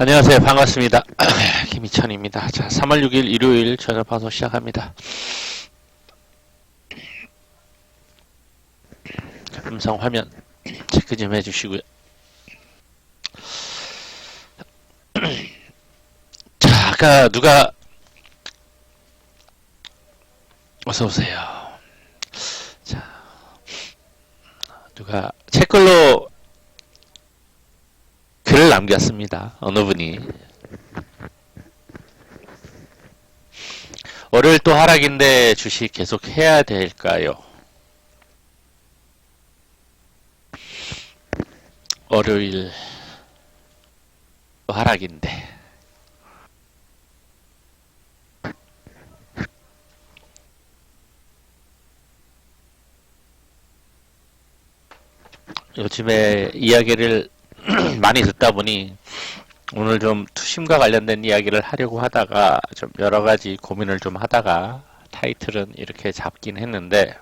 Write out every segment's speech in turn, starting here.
안녕하세요. 반갑습니다. 김희천입니다. 자, 3월 6일 일요일 저녁 방송 시작합니다. 음성 화면 체크 좀 해주시고요. 자, 아까 누가 어서 오세요. 자, 누가 댓글로 글을 남겼습니다. 어느 분이 월요일 또 하락인데 주식 계속 해야 될까요? 월요일 또 하락인데 요즘에 이야기를 많이 듣다 보니 오늘 좀 투심과 관련된 이야기를 하려고 하다가 좀 여러 가지 고민을 좀 하다가 타이틀은 이렇게 잡긴 했는데,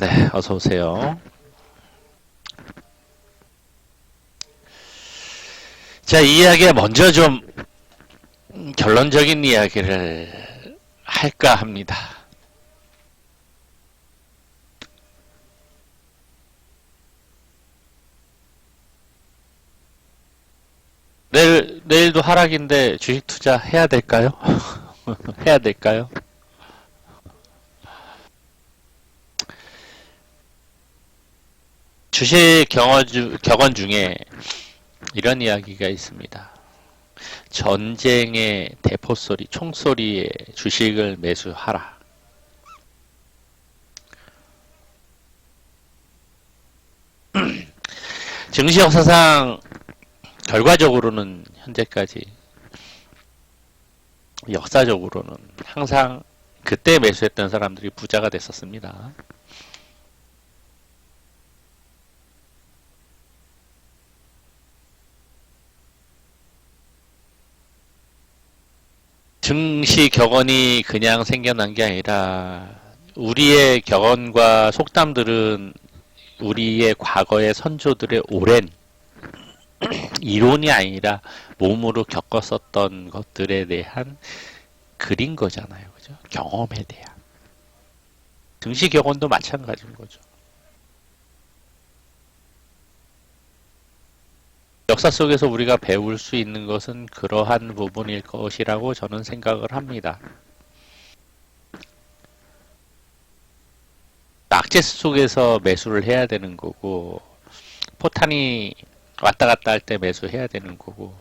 네, 어서 오세요. 자, 이 이야기에 먼저 좀 결론적인 이야기를 할까 합니다. 내일도 하락인데 주식 투자 해야 될까요? 해야 될까요? 주식 격언 중에 이런 이야기가 있습니다. 전쟁의 대포소리, 총소리에 주식을 매수하라. 증시 역사상 결과적으로는 현재까지 역사적으로는 항상 그때 매수했던 사람들이 부자가 됐었습니다. 증시 격언이 그냥 생겨난 게 아니라 우리의 격언과 속담들은 우리의 과거의 선조들의 오랜 이론이 아니라 몸으로 겪었었던 것들에 대한 글인 거잖아요. 그죠? 경험에 대한. 증시 격언도 마찬가지인 거죠. 역사 속에서 우리가 배울 수 있는 것은 그러한 부분일 것이라고 저는 생각을 합니다. 악재 속에서 매수를 해야 되는 거고, 포탄이 왔다 갔다 할 때 매수해야 되는 거고,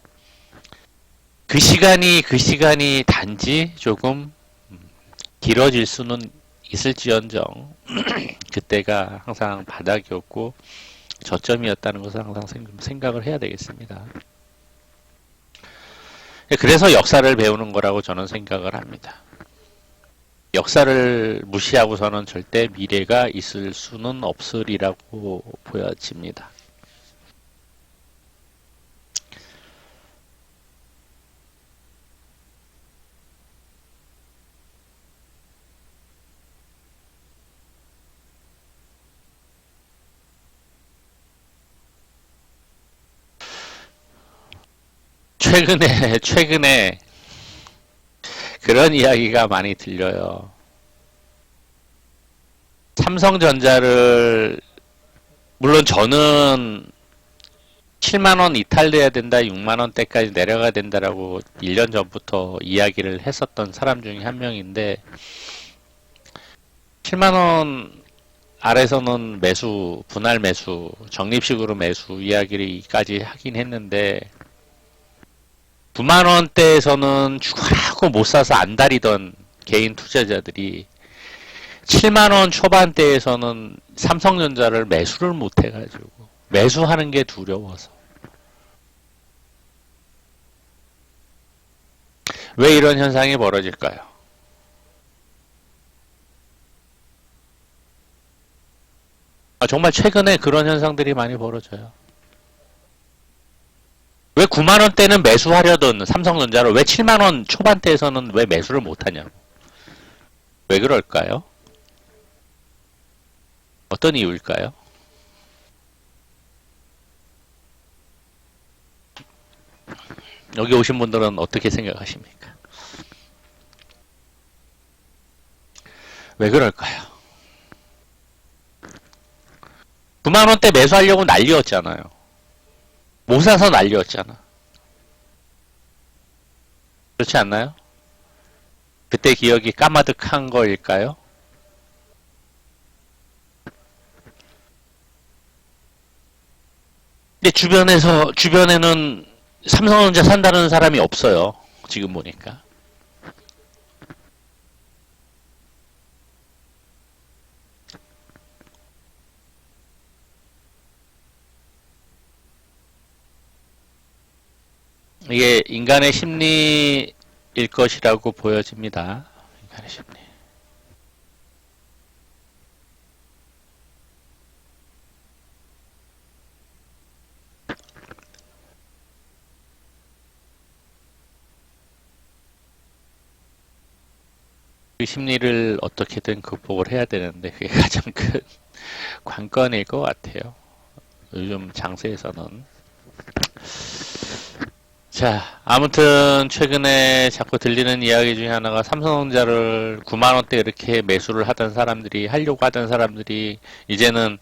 그 시간이 단지 조금 길어질 수는 있을지언정, 그때가 항상 바닥이었고, 저점이었다는 것을 항상 생각을 해야 되겠습니다. 그래서 역사를 배우는 거라고 저는 생각을 합니다. 역사를 무시하고서는 절대 미래가 있을 수는 없으리라고 보여집니다. 최근에 그런 이야기가 많이 들려요. 삼성전자를 물론 저는 7만원 이탈돼야 된다, 6만원대까지 내려가야 된다라고 1년 전부터 이야기를 했었던 사람 중에 한 명인데 7만원 아래서는 매수, 분할 매수, 적립식으로 매수 이야기까지 하긴 했는데 9만원대에서는 죽어라고 못 사서 안달이던 개인 투자자들이 7만원 초반대에서는 삼성전자를 매수를 못 해가지고 매수하는 게 두려워서 왜 이런 현상이 벌어질까요? 정말 최근에 그런 현상들이 많이 벌어져요. 왜 9만원대는 매수하려던 삼성전자를 왜 7만원 초반대에서는 왜 매수를 못하냐고. 왜 그럴까요? 어떤 이유일까요? 여기 오신 분들은 어떻게 생각하십니까? 왜 그럴까요? 9만원대 매수하려고 난리였잖아요. 못 사서 난리였잖아. 그렇지 않나요? 그때 기억이 까마득한 거일까요? 근데 주변에는 삼성전자 산다는 사람이 없어요. 지금 보니까. 이게 인간의 심리일 것이라고 보여집니다. 인간의 심리. 그 심리를 어떻게든 극복을 해야 되는데 그게 가장 큰 관건일 것 같아요. 요즘 장세에서는. 자, 아무튼 최근에 자꾸 들리는 이야기 중에 하나가 삼성전자를 9만원대 이렇게 매수를 하던 사람들이, 하려고 하던 사람들이 이제는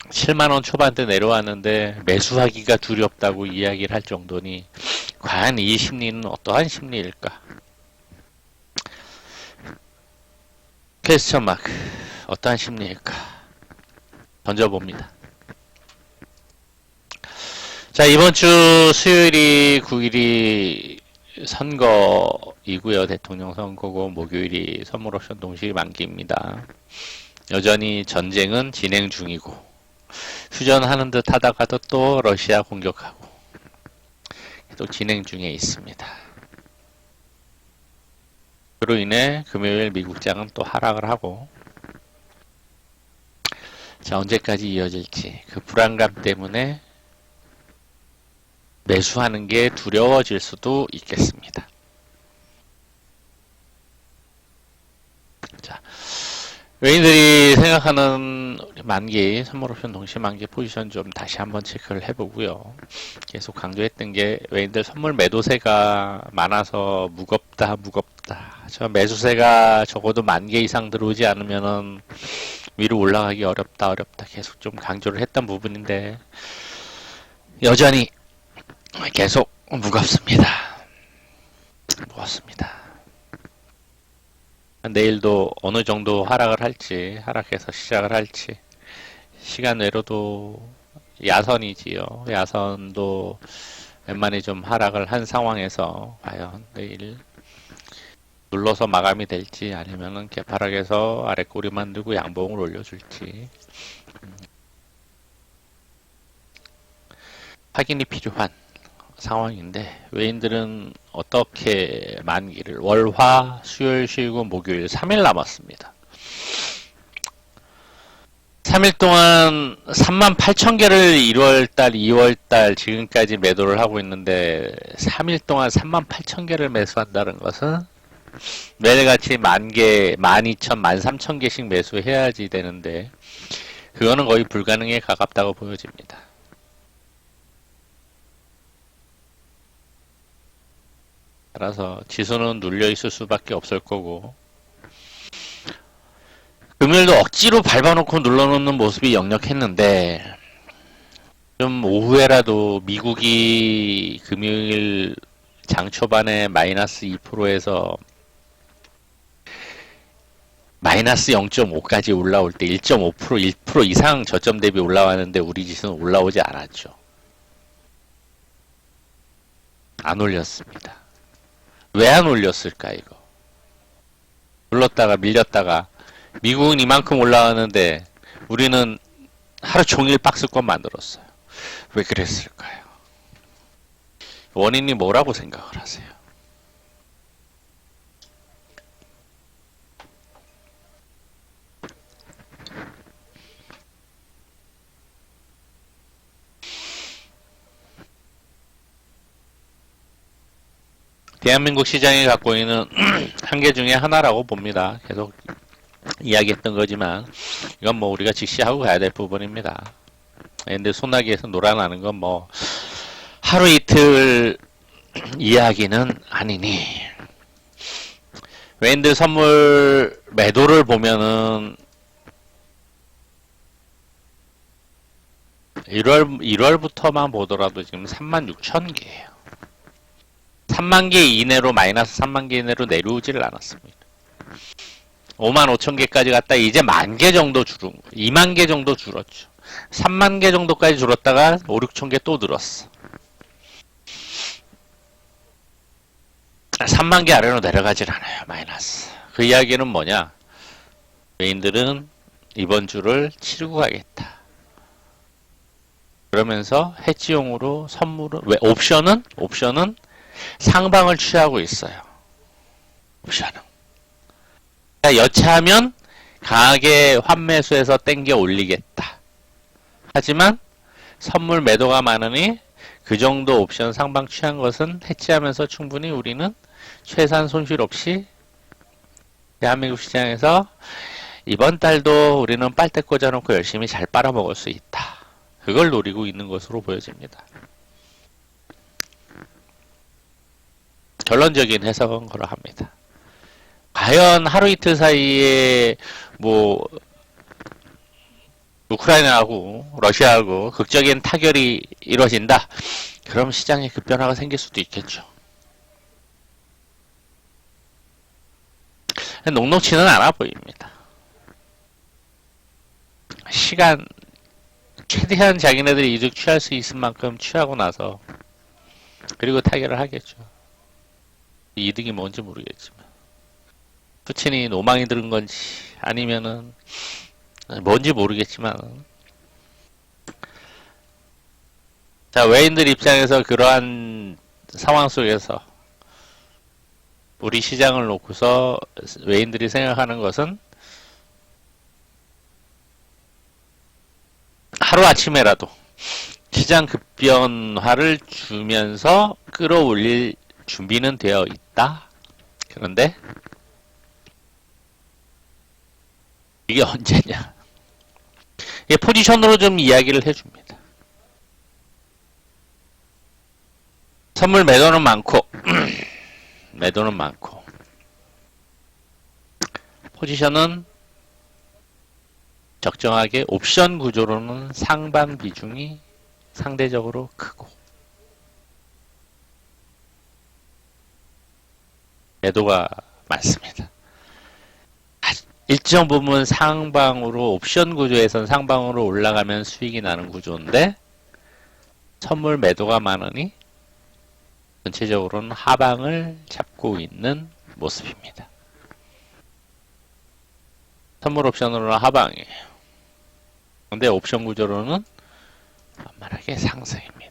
7만원 초반대 내려왔는데 매수하기가 두렵다고 이야기를 할 정도니 과연 이 심리는 어떠한 심리일까? 퀘스천 마크. 어떠한 심리일까? 던져봅니다. 자, 이번 주 수요일이 9일이 선거이고요. 대통령 선거고 목요일이 선물옵션 동시 만기입니다. 여전히 전쟁은 진행 중이고 휴전하는 듯 하다가도 또 러시아 공격하고 또 진행 중에 있습니다. 그로 인해 금요일 미국장은 또 하락을 하고, 자, 언제까지 이어질지 그 불안감 때문에 매수하는 게 두려워질 수도 있겠습니다. 자, 외인들이 생각하는 만기, 선물옵션 동시 만기 포지션 좀 다시 한번 체크를 해보고요. 계속 강조했던 게 외인들 선물 매도세가 많아서 무겁다. 저 매수세가 적어도 만개 이상 들어오지 않으면은 위로 올라가기 어렵다. 계속 좀 강조를 했던 부분인데 여전히 계속 무겁습니다. 내일도 어느 정도 하락을 할지, 하락해서 시작을 할지, 시간 외로도 야선이지요. 야선도 웬만히 좀 하락을 한 상황에서 과연 내일 눌러서 마감이 될지 아니면은 개파락에서 아래 꼬리만 들고 양봉을 올려줄지 확인이 필요한 상황인데, 외인들은 어떻게 만기를, 월화 수요일 쉬고 목요일 3일 남았습니다. 3일 동안 38,000개를 1월달 2월달 지금까지 매도를 하고 있는데 3일 동안 38,000개를 매수한다는 것은 매일같이 10,000개, 12,000, 13,000개씩 매수해야지 되는데 그거는 거의 불가능에 가깝다고 보여집니다. 따라서 지수는 눌려 있을 수밖에 없을 거고, 금요일도 억지로 밟아놓고 눌러놓는 모습이 역력했는데 좀 오후에라도 미국이 금요일 장 초반에 마이너스 2%에서 마이너스 0.5까지 올라올 때 1.5%, 1% 이상 저점 대비 올라왔는데 우리 지수는 올라오지 않았죠. 안 올렸습니다. 왜 안 올렸을까 이거? 눌렀다가 밀렸다가 미국은 이만큼 올라왔는데 우리는 하루 종일 박스권 만들었어요. 왜 그랬을까요? 원인이 뭐라고 생각을 하세요? 대한민국 시장이 갖고 있는 한계 중에 하나라고 봅니다. 계속 이야기했던 거지만 이건 뭐 우리가 직시하고 가야 될 부분입니다. 근데 소나기에서 놀아나는 건 뭐 하루 이틀 이야기는 아니니 외인들 선물 매도를 보면은 1월부터만 보더라도 지금 36,000개예요. 3만 개 이내로 마이너스 3만 개 이내로 내려오지를 않았습니다. 55,000개까지 갔다 이제 10,000개 정도 줄은 거. 2만 개 정도 줄었죠. 3만 개 정도까지 줄었다가 5,000~6,000개 또 늘었어. 3만 개 아래로 내려가질 않아요. 마이너스. 그 이야기는 뭐냐? 외인들은 이번 주를 치르고 가겠다. 그러면서 해지용으로 선물을 왜 옵션은 상방을 취하고 있어요. 옵션은. 여차하면 강하게 환매수에서 땡겨 올리겠다. 하지만 선물 매도가 많으니 그 정도 옵션 상방 취한 것은 해지하면서 충분히 우리는 최소한 손실 없이 대한민국 시장에서 이번 달도 우리는 빨대 꽂아놓고 열심히 잘 빨아먹을 수 있다. 그걸 노리고 있는 것으로 보여집니다. 결론적인 해석은 그러합니다. 과연 하루 이틀 사이에 뭐 우크라이나하고 러시아하고 극적인 타결이 이루어진다. 그럼 시장에 급변화가 생길 수도 있겠죠. 녹록치는 않아 보입니다. 시간 최대한 자기네들이 이득 취할 수 있을 만큼 취하고 나서 그리고 타결을 하겠죠. 이득이 뭔지 모르겠지만 푸틴이 노망이 들은 건지 아니면은 뭔지 모르겠지만 자 외인들 입장에서 그러한 상황 속에서 우리 시장을 놓고서 외인들이 생각하는 것은 하루아침에라도 시장 급변화를 주면서 끌어올릴 준비는 되어 있다. 그런데 이게 언제냐? 이 포지션으로 좀 이야기를 해줍니다. 선물 매도는 많고 매도는 많고 포지션은 적정하게 옵션 구조로는 상방 비중이 상대적으로 크고 매도가 많습니다. 일정 부분 상방으로 옵션 구조에선 상방으로 올라가면 수익이 나는 구조인데 선물 매도가 많으니 전체적으로는 하방을 잡고 있는 모습입니다. 선물 옵션으로는 하방이에요. 근데 옵션 구조로는 만만하게 상승입니다.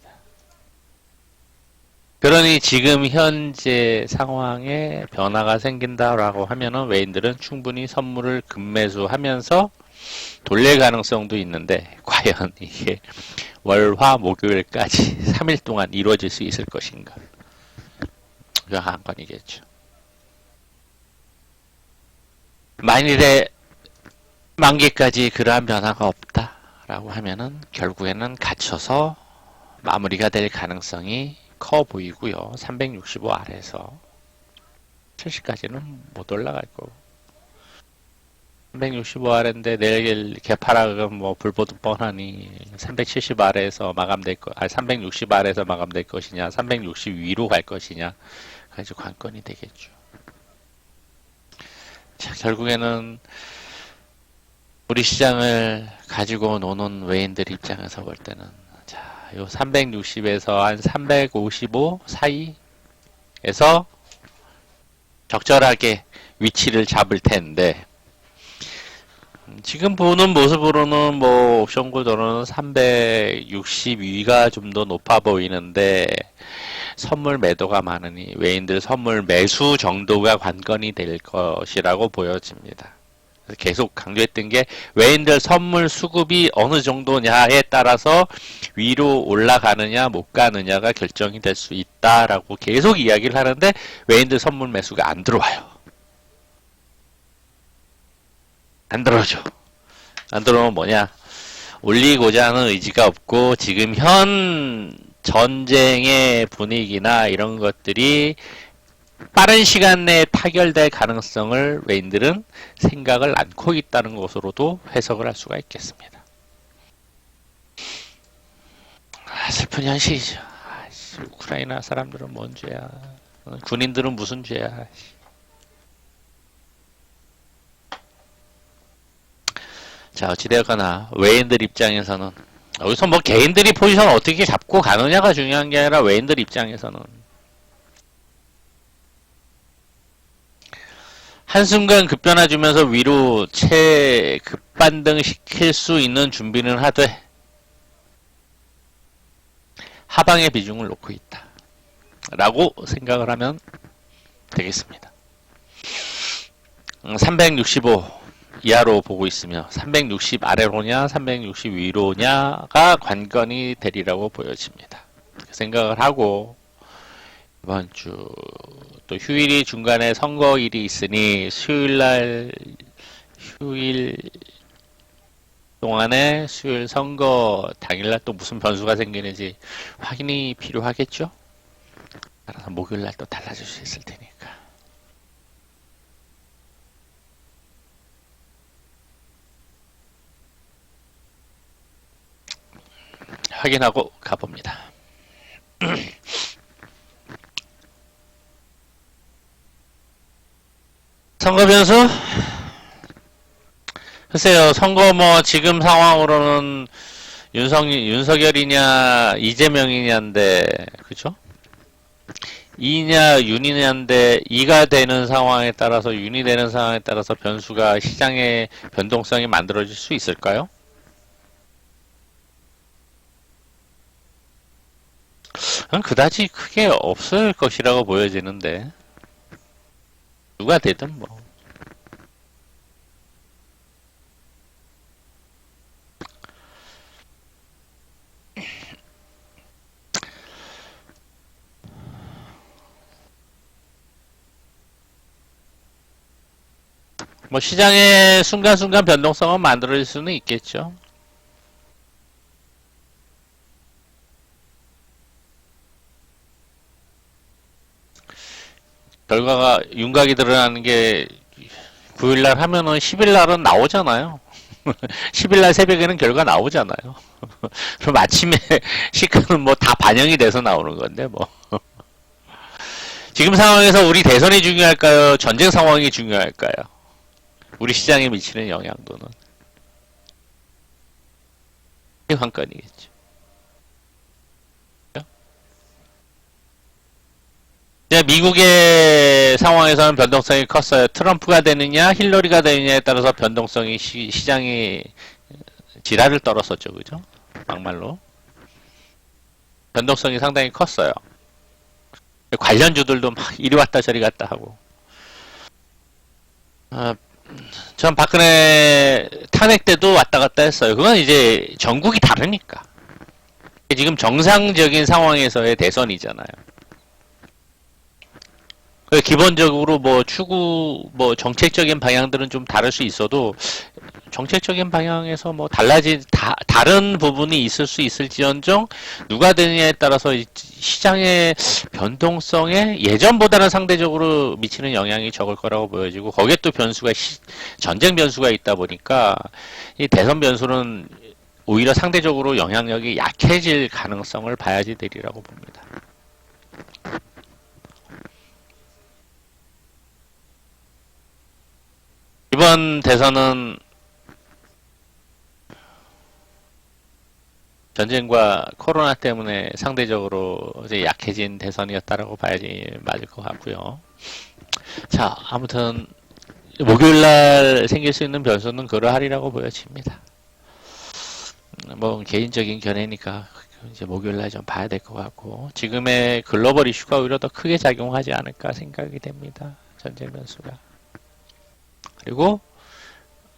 그러니 지금 현재 상황에 변화가 생긴다라고 하면은 외인들은 충분히 선물을 급매수하면서 돌릴 가능성도 있는데 과연 이게 월, 화, 목요일까지 3일 동안 이루어질 수 있을 것인가? 그게 한 건이겠죠. 만일에 만기까지 그러한 변화가 없다라고 하면은 결국에는 갇혀서 마무리가 될 가능성이 커 보이고요. 365 아래에서 70까지는 못 올라갈 거고 365 아래인데 내일 개파락은 뭐 불보듯 뻔하니 370 아래에서 마감될 거, 360 아래에서 마감될 것이냐, 360 위로 갈 것이냐, 아주 관건이 되겠죠. 자, 결국에는 우리 시장을 가지고 노는 외인들 입장에서 볼 때는 요 360에서 한 355 사이에서 적절하게 위치를 잡을 텐데 지금 보는 모습으로는 뭐 옵션 구도로는 362가 좀 더 높아 보이는데 선물 매도가 많으니 외인들 선물 매수 정도가 관건이 될 것이라고 보여집니다. 계속 강조했던 게 외인들 선물 수급이 어느 정도냐에 따라서 위로 올라가느냐 못 가느냐가 결정이 될 수 있다라고 계속 이야기를 하는데 외인들 선물 매수가 안 들어와요. 안 들어오죠. 안 들어오면 뭐냐? 올리고자 하는 의지가 없고 지금 현 전쟁의 분위기나 이런 것들이 빠른 시간 내에 타결될 가능성을 외인들은 생각을 않고 있다는 것으로도 해석을 할 수가 있겠습니다. 슬픈 현실이죠. 우크라이나 사람들은 뭔 죄야. 군인들은 무슨 죄야. 자, 어찌되었거나 외인들 입장에서는 여기서 뭐 개인들이 포지션을 어떻게 잡고 가느냐가 중요한 게 아니라 외인들 입장에서는 한순간 급변화 주면서 위로 급반등 시킬 수 있는 준비는 하되 하방의 비중을 놓고 있다 라고 생각을 하면 되겠습니다. 365 이하로 보고 있으며 360 아래로냐 360 위로냐가 관건이 되리라고 보여집니다. 생각을 하고 이번 주 또 휴일이 중간에 선거일이 있으니 휴일 동안에 수요일 선거 당일날 또 무슨 변수가 생기는지 확인이 필요하겠죠? 따라서 목요일날 또 달라질 수 있을 테니까. 확인하고 가봅니다. 선거 변수? 글쎄요, 선거 뭐 지금 상황으로는 윤석열이냐 이재명이냐인데, 그죠? 이냐 윤이냐인데 이가 되는 상황에 따라서 윤이 되는 상황에 따라서 변수가 시장의 변동성이 만들어질 수 있을까요? 그다지 크게 없을 것이라고 보여지는데 누가 되든 뭐 시장의 순간순간 변동성은 만들어질 수는 있겠죠. 결과가 윤곽이 드러나는 게 9일날 하면은 10일날은 나오잖아요. 10일날 새벽에는 결과 나오잖아요. 그럼 아침에 시가는 뭐 다 반영이 돼서 나오는 건데 뭐. 지금 상황에서 우리 대선이 중요할까요? 전쟁 상황이 중요할까요? 우리 시장에 미치는 영향도는 이게 관건이겠죠. 미국의 상황에서는 변동성이 컸어요. 트럼프가 되느냐 힐러리가 되느냐에 따라서 변동성이 시장이 지랄을 떨었었죠. 그죠? 막말로 변동성이 상당히 컸어요. 관련주들도 막 이리 왔다 저리 갔다 하고 전 박근혜 탄핵 때도 왔다 갔다 했어요. 그건 이제 전국이 다르니까. 지금 정상적인 상황에서의 대선이잖아요. 기본적으로 뭐 추구 뭐 정책적인 방향들은 좀 다를 수 있어도 정책적인 방향에서 뭐 다른 부분이 있을 수 있을지언정 누가 되느냐에 따라서 시장의 변동성에 예전보다는 상대적으로 미치는 영향이 적을 거라고 보여지고 거기에 또 변수가 전쟁 변수가 있다 보니까 이 대선 변수는 오히려 상대적으로 영향력이 약해질 가능성을 봐야지 되리라고 봅니다. 이번 대선은 전쟁과 코로나 때문에 상대적으로 이제 약해진 대선이었다라고 봐야지 맞을 것 같고요. 자, 아무튼 목요일날 생길 수 있는 변수는 그러하리라고 보여집니다. 뭐 개인적인 견해니까 이제 목요일날 좀 봐야 될 것 같고 지금의 글로벌 이슈가 오히려 더 크게 작용하지 않을까 생각이 됩니다. 전쟁 변수가. 그리고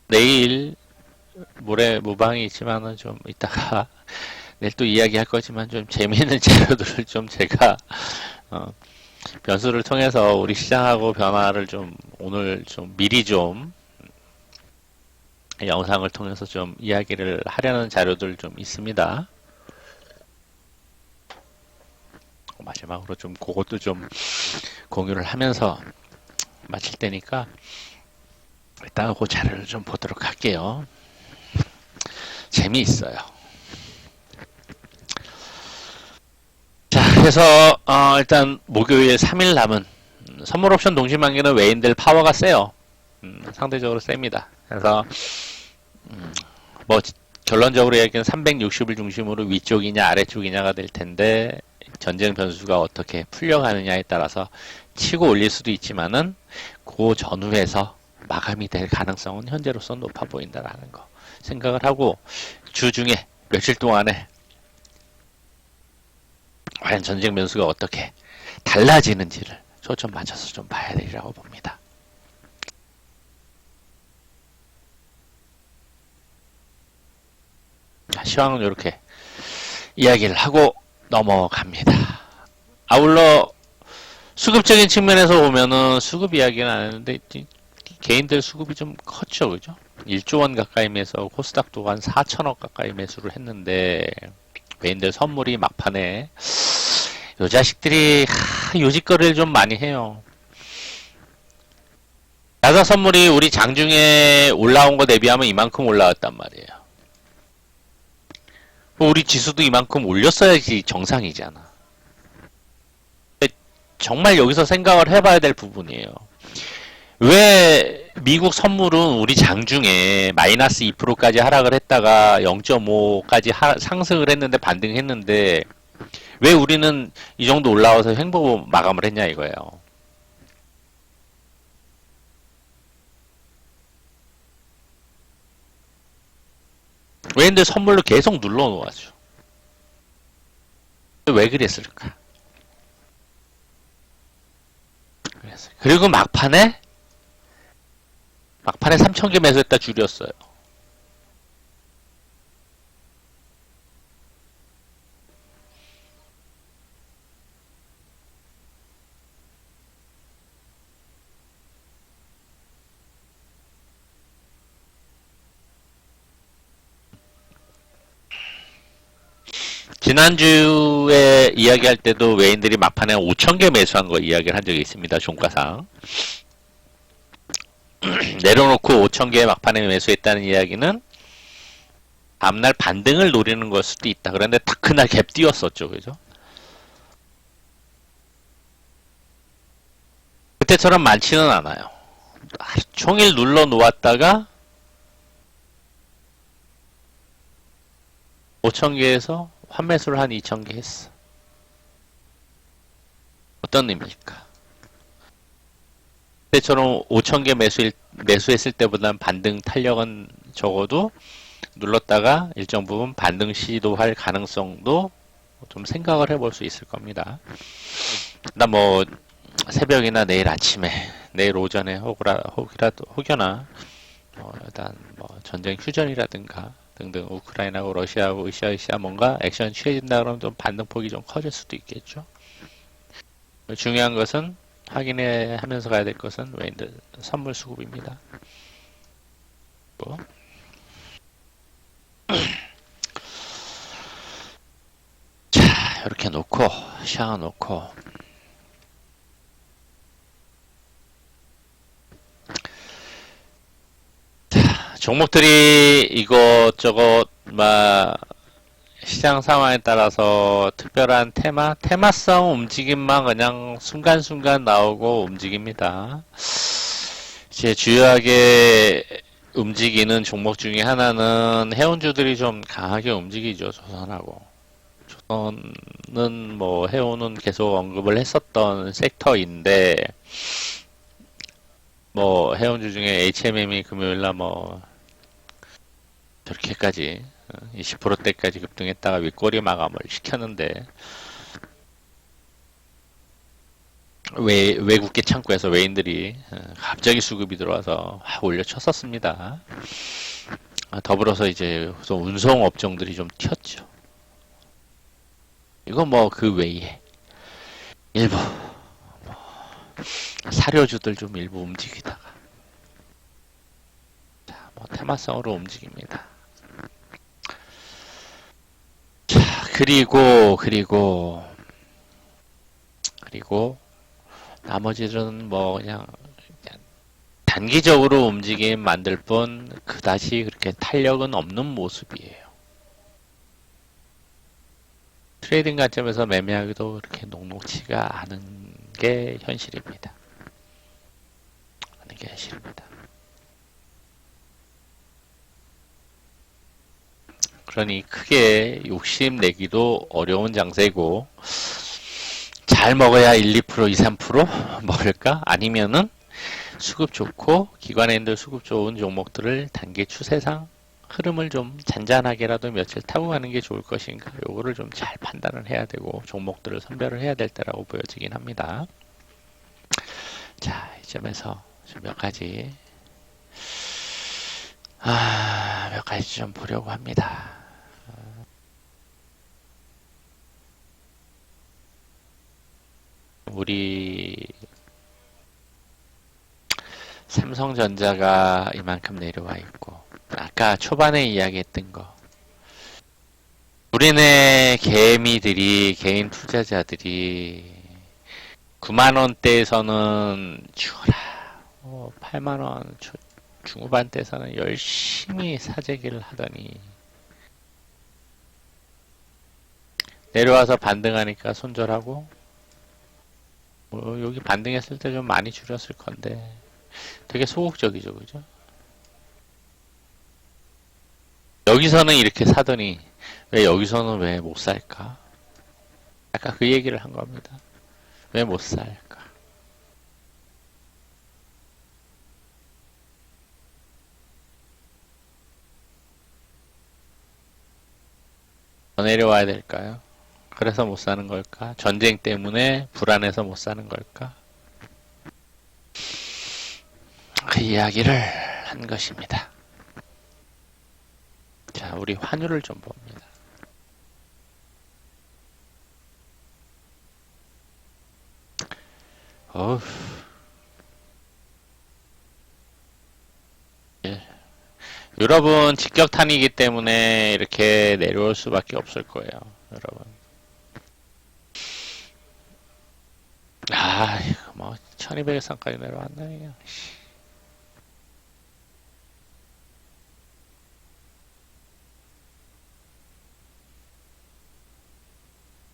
내일 모레 무방이 있지만은 좀 이따가 내일 또 이야기할 거지만 좀 재미있는 자료들을 좀 제가 변수를 통해서 우리 시장하고 변화를 좀 오늘 좀 미리 좀 영상을 통해서 좀 이야기를 하려는 자료들 좀 있습니다. 마지막으로 좀 그것도 좀 공유를 하면서 마칠 때니까 이따가 그 자료를 좀 보도록 할게요. 재미있어요. 자, 그래서 일단 목요일 3일 남은 선물 옵션 동시만기는 외인들 파워가 세요. 상대적으로 셉니다. 그래서 뭐 결론적으로 얘기하면 360을 중심으로 위쪽이냐 아래쪽이냐가 될 텐데 전쟁 변수가 어떻게 풀려가느냐에 따라서 치고 올릴 수도 있지만은 그 전후에서 마감이 될 가능성은 현재로서 높아 보인다라는 거 생각을 하고 주 중에 며칠 동안에 과연 전쟁 변수가 어떻게 달라지는지를 초점 맞춰서 좀 봐야 되리라고 봅니다. 시황은 이렇게 이야기를 하고 넘어갑니다. 아울러 수급적인 측면에서 보면은 수급 이야기는 안 했는데 개인들 수급이 좀 컸죠, 그죠? 1조 원 가까이 매서 코스닥도 한 4천억 가까이 매수를 했는데 개인들 선물이 막판에 요 자식들이 요짓거리를 좀 많이 해요. 야사 선물이 우리 장중에 올라온 거 대비하면 이만큼 올라왔단 말이에요. 우리 지수도 이만큼 올렸어야지 정상이잖아. 정말 여기서 생각을 해봐야 될 부분이에요. 왜 미국 선물은 우리 장중에 마이너스 2%까지 하락을 했다가 0.5까지 상승을 했는데 반등했는데 왜 우리는 이 정도 올라와서 횡보 마감을 했냐 이거예요. 왜 근데 선물로 계속 눌러 놓았죠. 왜 그랬을까? 그리고 막판에 3,000개 매수했다 줄였어요. 지난주에 이야기할 때도 외인들이 막판에 5,000개 매수한 거 이야기를 한 적이 있습니다. 종가상. 내려놓고 5,000개 막판에 매수했다는 이야기는 다음날 반등을 노리는 걸 수도 있다. 그런데 딱 그날 갭 띄웠었죠. 그죠? 그때처럼 많지는 않아요. 하루 종일 눌러 놓았다가 5,000개에서 환매수를 한 2,000개 했어. 어떤 의미일까? 그때처럼 5,000개 매수했을 때보다는 반등 탄력은 적어도 눌렀다가 일정 부분 반등 시도할 가능성도 좀 생각을 해볼 수 있을 겁니다. 나 뭐 새벽이나 내일 아침에, 내일 오전에 혹여나 일단 뭐 전쟁 휴전이라든가 등등 우크라이나하고 러시아하고 으쌰으쌰 뭔가 액션 취해진다 그러면 좀 반등폭이 좀 커질 수도 있겠죠. 중요한 것은 확인해 하면서 가야 될 것은 외인들 선물 수급입니다. 뭐. 자, 이렇게 놓고 샤워 놓고 자, 종목들이 이것저것 막 시장 상황에 따라서 특별한 테마성 움직임만 그냥 순간순간 나오고 움직입니다. 이제 주요하게 움직이는 종목 중에 하나는 해운주들이 좀 강하게 움직이죠. 조선하고. 조선은 뭐 해운은 계속 언급을 했었던 섹터인데 뭐 해운주 중에 HMM이 금요일날 뭐 저렇게까지 20%대까지 급등했다가 윗꼬리 마감을 시켰는데 외국계 창구에서 외인들이 갑자기 수급이 들어와서 올려쳤었습니다. 더불어서 이제 운송 업종들이 좀 튀었죠. 이거 뭐 그 외에 일부 뭐 사료주들 좀 일부 움직이다가 자, 뭐 테마성으로 움직입니다. 자, 그리고 그리고 나머지는 뭐 그냥 단기적으로 움직임 만들 뿐 그다지 그렇게 탄력은 없는 모습이에요. 트레이딩 관점에서 매매하기도 그렇게 녹록치가 않은 게 현실입니다. 하는 게 현실입니다. 그러니 크게 욕심내기도 어려운 장세고 잘 먹어야 1, 2%, 2, 3% 먹을까? 아니면은 수급 좋고 기관인들 수급 좋은 종목들을 단기 추세상 흐름을 좀 잔잔하게라도 며칠 타고 가는 게 좋을 것인가? 요거를 좀 잘 판단을 해야 되고 종목들을 선별을 해야 될 때라고 보여지긴 합니다. 자, 이 점에서 몇 가지 몇 가지 좀 보려고 합니다. 우리 삼성전자가 이만큼 내려와 있고 아까 초반에 이야기했던 거 우리네 개미들이 개인 투자자들이 9만원대에서는 죽어라 8만원 중후반대에서는 열심히 사재기를 하더니 내려와서 반등하니까 손절하고 여기 반등했을 때 좀 많이 줄였을 건데 되게 소극적이죠, 그죠? 여기서는 이렇게 사더니 왜 여기서는 왜 못 살까? 아까 그 얘기를 한 겁니다. 왜 못 살까? 더 내려와야 될까요? 그래서 못 사는 걸까? 전쟁 때문에 불안해서 못 사는 걸까? 그 이야기를 한 것입니다. 자, 우리 환율을 좀 봅니다. 어휴. 유럽은 직격탄이기 때문에 이렇게 내려올 수밖에 없을 거예요, 여러분. 이거 뭐 1200선까지 내려왔네 그냥.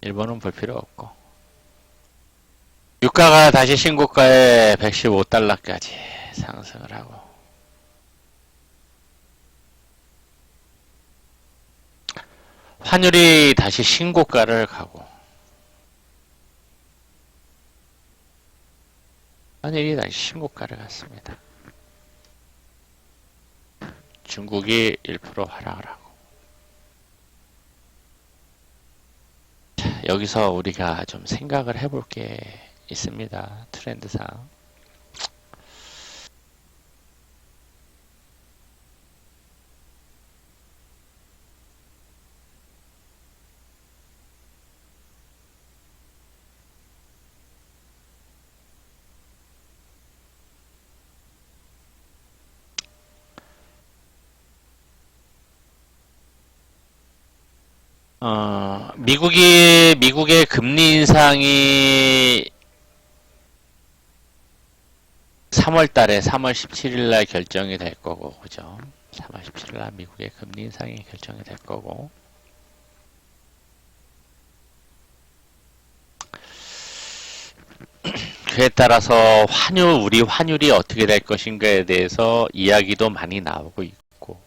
일본은 볼 필요 없고 유가가 다시 신고가에 115달러까지 상승을 하고 환율이 다시 신고가를 가고 환율이 다시 신고가를 갔습니다. 중국이 1% 하락을 하고 자, 여기서 우리가 좀 생각을 해볼 게 있습니다. 트렌드상 미국의 금리 인상이 3월 달에 3월 17일 날 결정이 될 거고, 그죠? 3월 17일 날 미국의 금리 인상이 결정이 될 거고. 그에 따라서 우리 환율이 어떻게 될 것인가에 대해서 이야기도 많이 나오고 있고.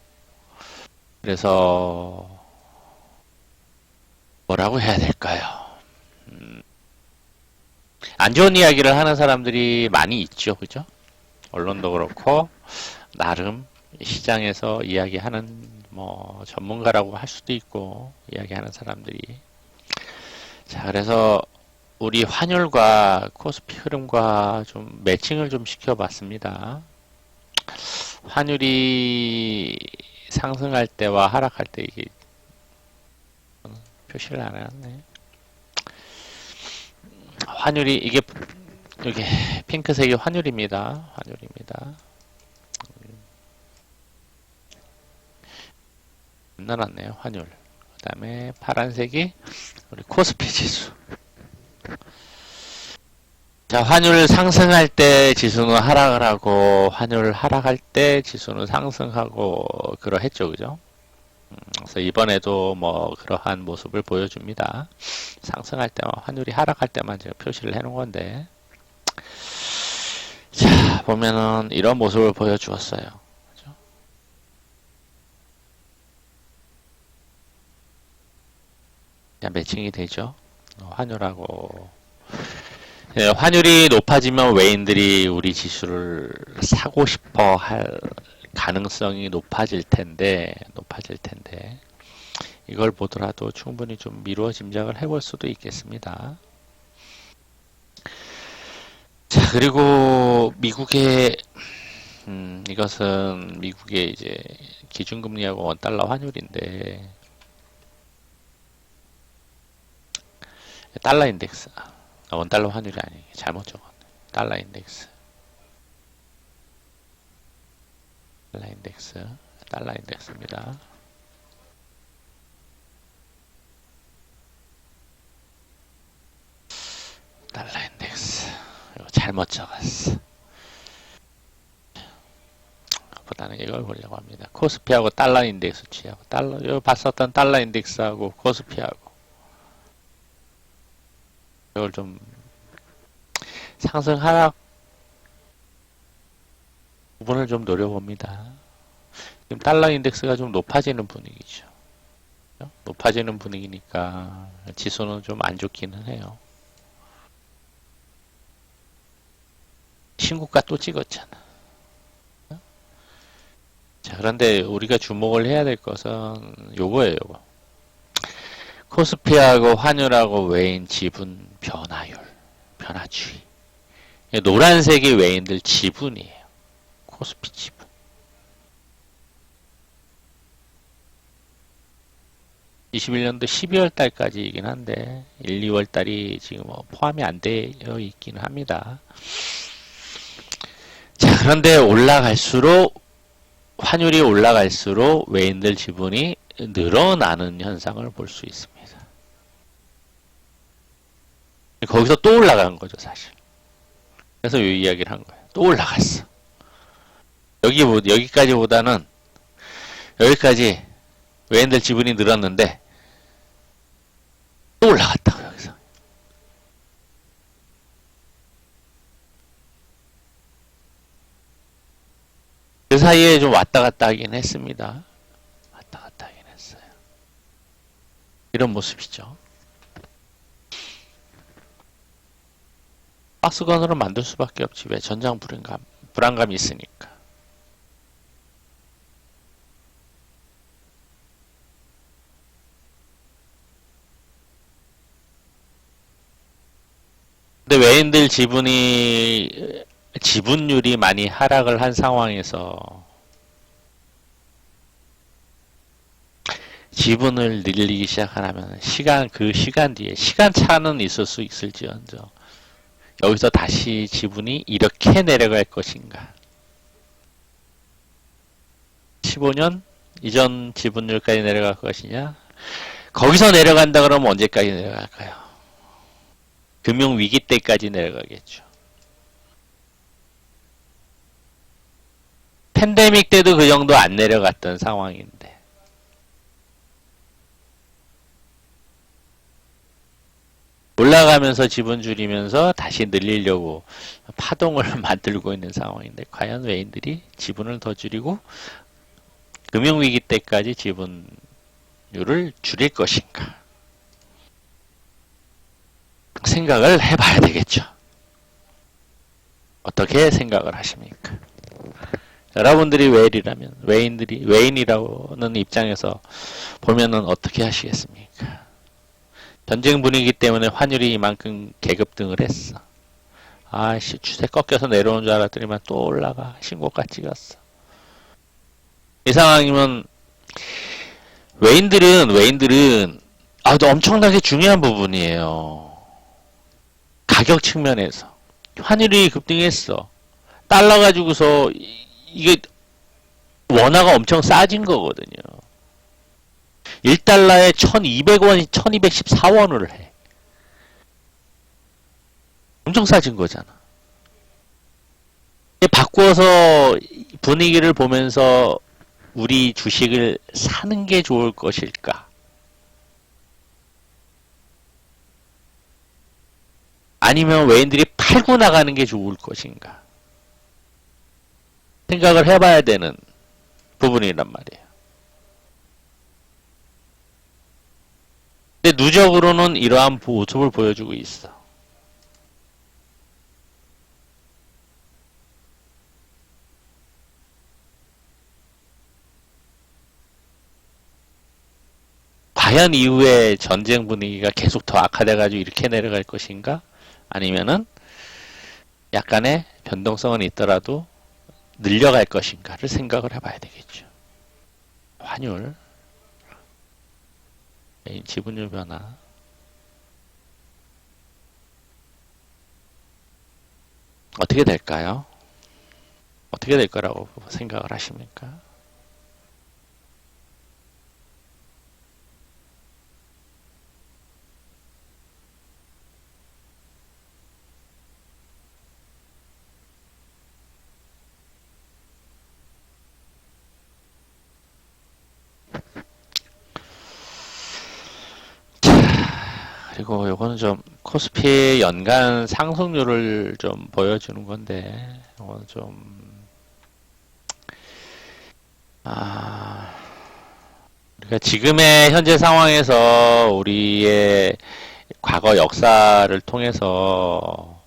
그래서 뭐라고 해야 될까요? 안 좋은 이야기를 하는 사람들이 많이 있죠, 그죠? 언론도 그렇고 나름 시장에서 이야기하는 뭐 전문가라고 할 수도 있고 이야기하는 사람들이 자 그래서 우리 환율과 코스피 흐름과 좀 매칭을 좀 시켜봤습니다. 환율이 상승할 때와 하락할 때 이게 표시를 안 해놨네. 환율이 이게 핑크색이 환율입니다. 환율입니다. 넣어놨네요. 환율. 그 다음에 파란색이 우리 코스피 지수. 자, 환율 상승할 때 지수는 하락을 하고, 환율 하락할 때 지수는 상승하고, 그러했죠, 그죠? 그래서 이번에도 뭐, 그러한 모습을 보여줍니다. 상승할 때만, 환율이 하락할 때만 제가 표시를 해놓은 건데. 자, 보면은, 이런 모습을 보여주었어요. 그죠? 자, 매칭이 되죠? 환율하고, 예, 환율이 높아지면 외인들이 우리 지수를 사고 싶어 할 가능성이 높아질 텐데, 이걸 보더라도 충분히 좀 미루어 짐작을 해볼 수도 있겠습니다. 자, 그리고 미국의, 이것은 미국의 이제 기준금리하고 원달러 환율인데, 달러 인덱스. 원달러 환율이 아니에요. 잘못 적었네. 달러 인덱스. 달러 인덱스입니다. 달러 인덱스. 이거 잘못 적었어. 보다는 이걸 보려고 합니다. 코스피하고 달러 인덱스 취하고, 이거 봤었던 달러 인덱스하고 코스피하고. 이걸 좀 상승 하락 부분을 좀 노려봅니다. 지금 달러 인덱스가 좀 높아지는 분위기죠. 높아지는 분위기니까 지수는 좀 안 좋기는 해요. 신고가 또 찍었잖아. 자, 그런데 우리가 주목을 해야 될 것은 요거예요. 요거. 코스피하고 환율하고 외인 지분 변화율, 변화추이. 노란색이 외인들 지분이에요. 코스피 지분. 21년도 12월 달까지이긴 한데 1, 2월 달이 지금 포함이 안 되어 있긴 합니다. 자, 그런데 환율이 올라갈수록 외인들 지분이 늘어나는 현상을 볼 수 있습니다. 거기서 또 올라간 거죠, 사실. 그래서 이 이야기를 한 거예요. 또 올라갔어. 여기까지보다는 여기까지 외인들 지분이 늘었는데 또 올라갔다고 여기서. 그 사이에 좀 왔다 갔다 하긴 했습니다. 왔다 갔다 하긴 했어요. 이런 모습이죠. 박스건으로 만들 수밖에 없지. 왜? 전장 불안감이 있으니까. 근데 외인들 지분율이 많이 하락을 한 상황에서 지분을 늘리기 시작하면 그 시간 뒤에 시간차는 있을 수 있을지언정 여기서 다시 지분이 이렇게 내려갈 것인가? 15년 이전 지분율까지 내려갈 것이냐? 거기서 내려간다 그러면 언제까지 내려갈까요? 금융위기 때까지 내려가겠죠. 팬데믹 때도 그 정도 안 내려갔던 상황인데. 올라가면서 지분 줄이면서 다시 늘리려고 파동을 만들고 있는 상황인데 과연 외인들이 지분을 더 줄이고 금융위기 때까지 지분율을 줄일 것인가? 생각을 해봐야 되겠죠. 어떻게 생각을 하십니까? 여러분들이 외인이라는 입장에서 보면은 어떻게 하시겠습니까? 전쟁 분위기 때문에 환율이 이만큼 계급등을 했어. 아씨, 추세 꺾여서 내려오는 줄 알았더니만 또 올라가. 신고가 찍었어. 이 상황이면 외인들은 엄청나게 중요한 부분이에요. 가격 측면에서. 환율이 급등했어. 달러 가지고서 이게 원화가 엄청 싸진 거거든요. 1달러에 1200원이 1214원을 해. 엄청 싸진 거잖아. 바꾸어서 분위기를 보면서 우리 주식을 사는 게 좋을 것일까? 아니면 외인들이 팔고 나가는 게 좋을 것인가? 생각을 해봐야 되는 부분이란 말이에요. 근데 누적으로는 이러한 모습을 보여주고 있어. 과연 이후에 전쟁 분위기가 계속 더 악화돼가지고 이렇게 내려갈 것인가? 아니면은 약간의 변동성은 있더라도 늘려갈 것인가를 생각을 해봐야 되겠죠. 환율, 지분율 변화, 어떻게 될까요? 어떻게 될 거라고 생각을 하십니까? 그리고 요거는 좀 코스피 연간 상승률을 좀 보여주는 건데, 이거는 좀, 우리가 지금의 현재 상황에서 우리의 과거 역사를 통해서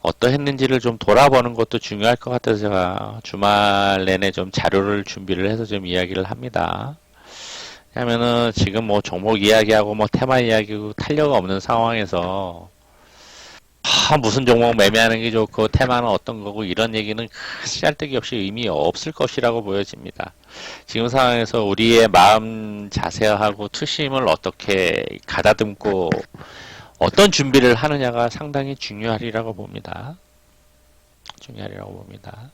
어떠했는지를 좀 돌아보는 것도 중요할 것 같아서 제가 주말 내내 좀 자료를 준비를 해서 좀 이야기를 합니다. 왜냐면은 지금 뭐 종목 이야기하고 뭐 테마 이야기하고 탄력 없는 상황에서 무슨 종목 매매하는 게 좋고 테마는 어떤 거고 이런 얘기는 쓰잘데기 없이 의미 없을 것이라고 보여집니다. 지금 상황에서 우리의 마음 자세하고 투심을 어떻게 가다듬고 어떤 준비를 하느냐가 상당히 중요하리라고 봅니다. 중요하리라고 봅니다.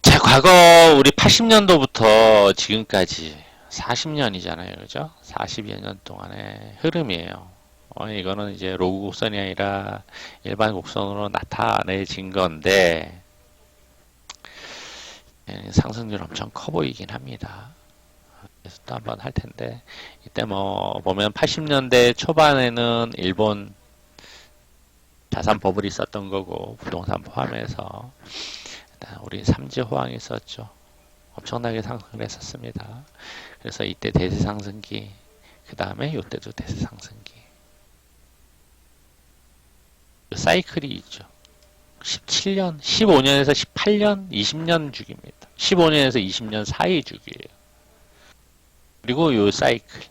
자, 과거 우리 80년도부터 지금까지 40년이잖아요. 그죠? 40여 년 동안의 흐름이에요. 이거는 이제 로그 곡선이 아니라 일반 곡선으로 나타내진 건데, 상승률 엄청 커 보이긴 합니다. 그래서 또 한번 할 텐데, 이때 뭐, 보면 80년대 초반에는 일본 자산 버블이 있었던 거고, 부동산 포함해서, 우리 삼지 호황이 있었죠. 엄청나게 상승을 했었습니다. 그래서 이때 대세 상승기, 그 다음에 이때도 대세 상승기. 사이클이 있죠. 17년, 15년에서 18년, 20년 주기입니다. 15년에서 20년 사이 주기예요. 그리고 요 사이클.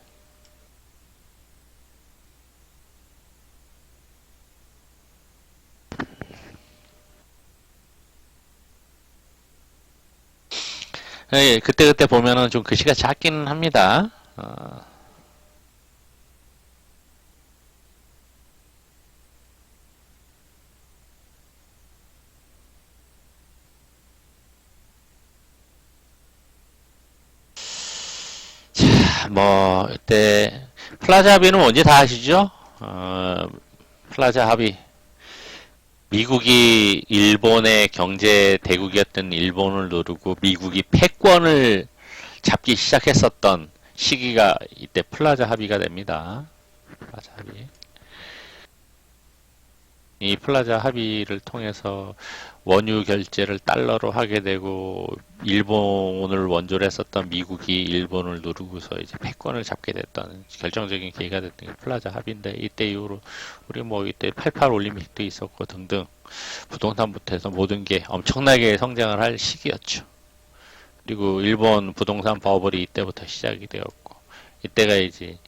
예, 그때그때 보면은 좀 글씨가 작기는 합니다. 자, 뭐, 이때, 플라자 합의는 뭔지 다 아시죠? 플라자 합의. 미국이 일본의 경제 대국이었던 일본을 누르고 미국이 패권을 잡기 시작했었던 시기가 이때 플라자 합의가 됩니다. 플라자 합의. 이 플라자 합의를 통해서 원유 결제를 달러로 하게 되고 일본을 원조로 했었던 미국이 일본을 누르고서 이제 패권을 잡게 됐던 결정적인 계기가 됐던 게 플라자 합의인데 이때 이후로 우리 뭐 이때 88 올림픽도 있었고 등등 부동산부터 해서 모든 게 엄청나게 성장을 할 시기였죠. 그리고 일본 부동산 버블이 이때부터 시작이 되었고 이때가 이제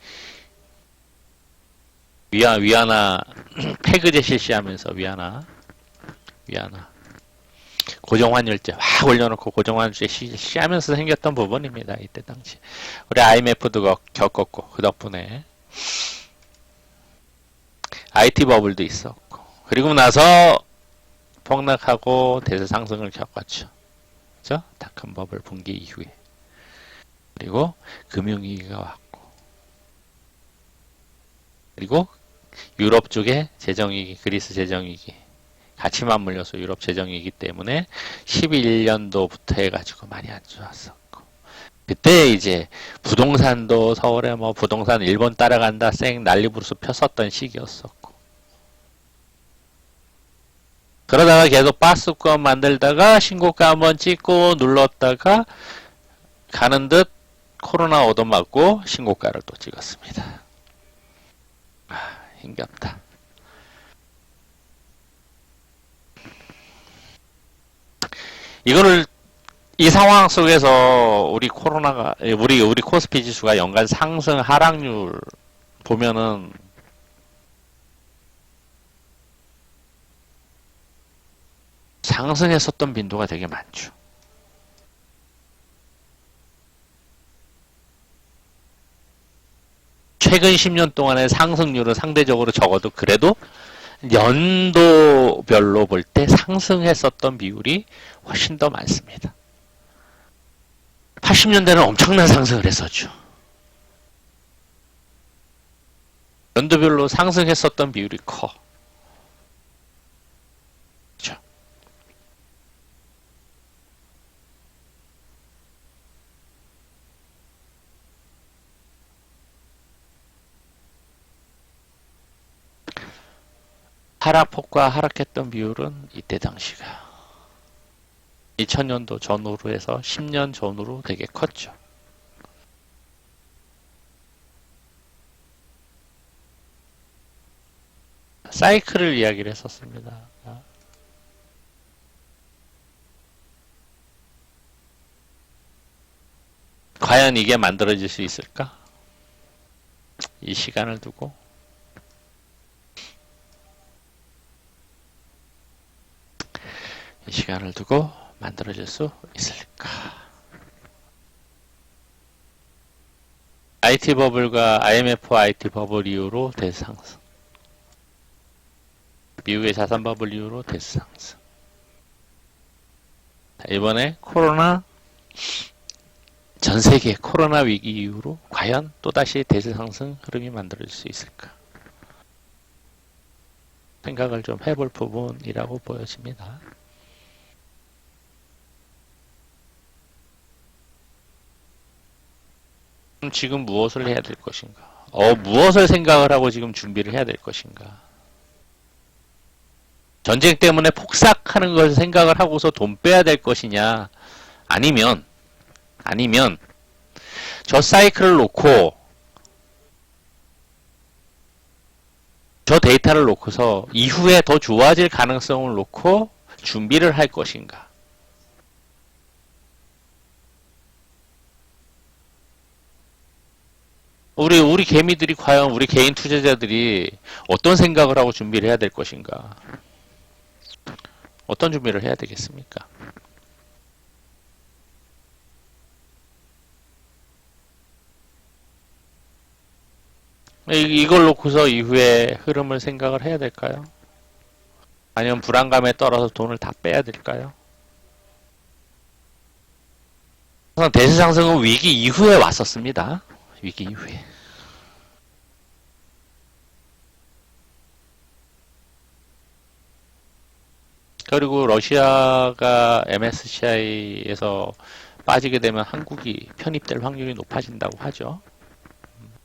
위안화 폐그제 실시하면서 위안화 고정환율제 확 올려놓고 고정환율제 실시하면서 생겼던 부분입니다. 이때 당시 우리 IMF도 겪었고 그 덕분에 IT 버블도 있었고 그리고 나서 폭락하고 대세 상승을 겪었죠. 그죠? 닷컴 버블 붕괴 이후에 그리고 금융위기가 왔고 그리고 유럽 쪽에 재정위기, 그리스 재정위기 같이 맞물려서 유럽 재정위기 때문에 11년도부터 해가지고 많이 안 좋았었고, 그때 이제 부동산도 서울에 뭐 부동산 일본 따라간다 쌩 난리부르스 폈었던 시기였었고, 그러다가 계속 빠스권 만들다가 신고가 한번 찍고 눌렀다가 가는 듯 코로나 얻어맞고 신고가를 또 찍었습니다. 힘겹다. 이거를 이 상황 속에서 우리 코로나가 우리 코스피 지수가 연간 상승 하락률 보면은 상승했었던 빈도가 되게 많죠. 최근 10년 동안의 상승률은 상대적으로 적어도 그래도 연도별로 볼 때 상승했었던 비율이 훨씬 더 많습니다. 80년대는 엄청난 상승을 했었죠. 연도별로 상승했었던 비율이 커. 그렇죠? 하락폭과 하락했던 비율은 이때 당시가 2000년도 전후로 해서 10년 전후로 되게 컸죠. 사이클을 이야기를 했었습니다. 과연 이게 만들어질 수 있을까? 이 시간을 두고 만들어질 수 있을까? IT 버블과 IMF IT 버블 이후로 대상승, 미국의 자산 버블 이후로 대상승. 이번에 전 세계 코로나 위기 이후로 과연 또다시 대상승 흐름이 만들어질 수 있을까? 생각을 좀 해볼 부분이라고 보여집니다. 지금 무엇을 해야 될 것인가? 무엇을 생각을 하고 지금 준비를 해야 될 것인가? 전쟁 때문에 폭삭하는 것을 생각을 하고서 돈 빼야 될 것이냐? 아니면 저 사이클을 놓고 저 데이터를 놓고서 이후에 더 좋아질 가능성을 놓고 준비를 할 것인가? 우리 개미들이 과연 우리 개인 투자자들이 어떤 생각을 하고 준비를 해야 될 것인가? 어떤 준비를 해야 되겠습니까? 이걸 놓고서 이후에 흐름을 생각을 해야 될까요? 아니면 불안감에 떨어서 돈을 다 빼야 될까요? 대세 상승은 위기 이후에 왔었습니다. 위기 이후에. 그리고 러시아가 MSCI에서 빠지게 되면 한국이 편입될 확률이 높아진다고 하죠.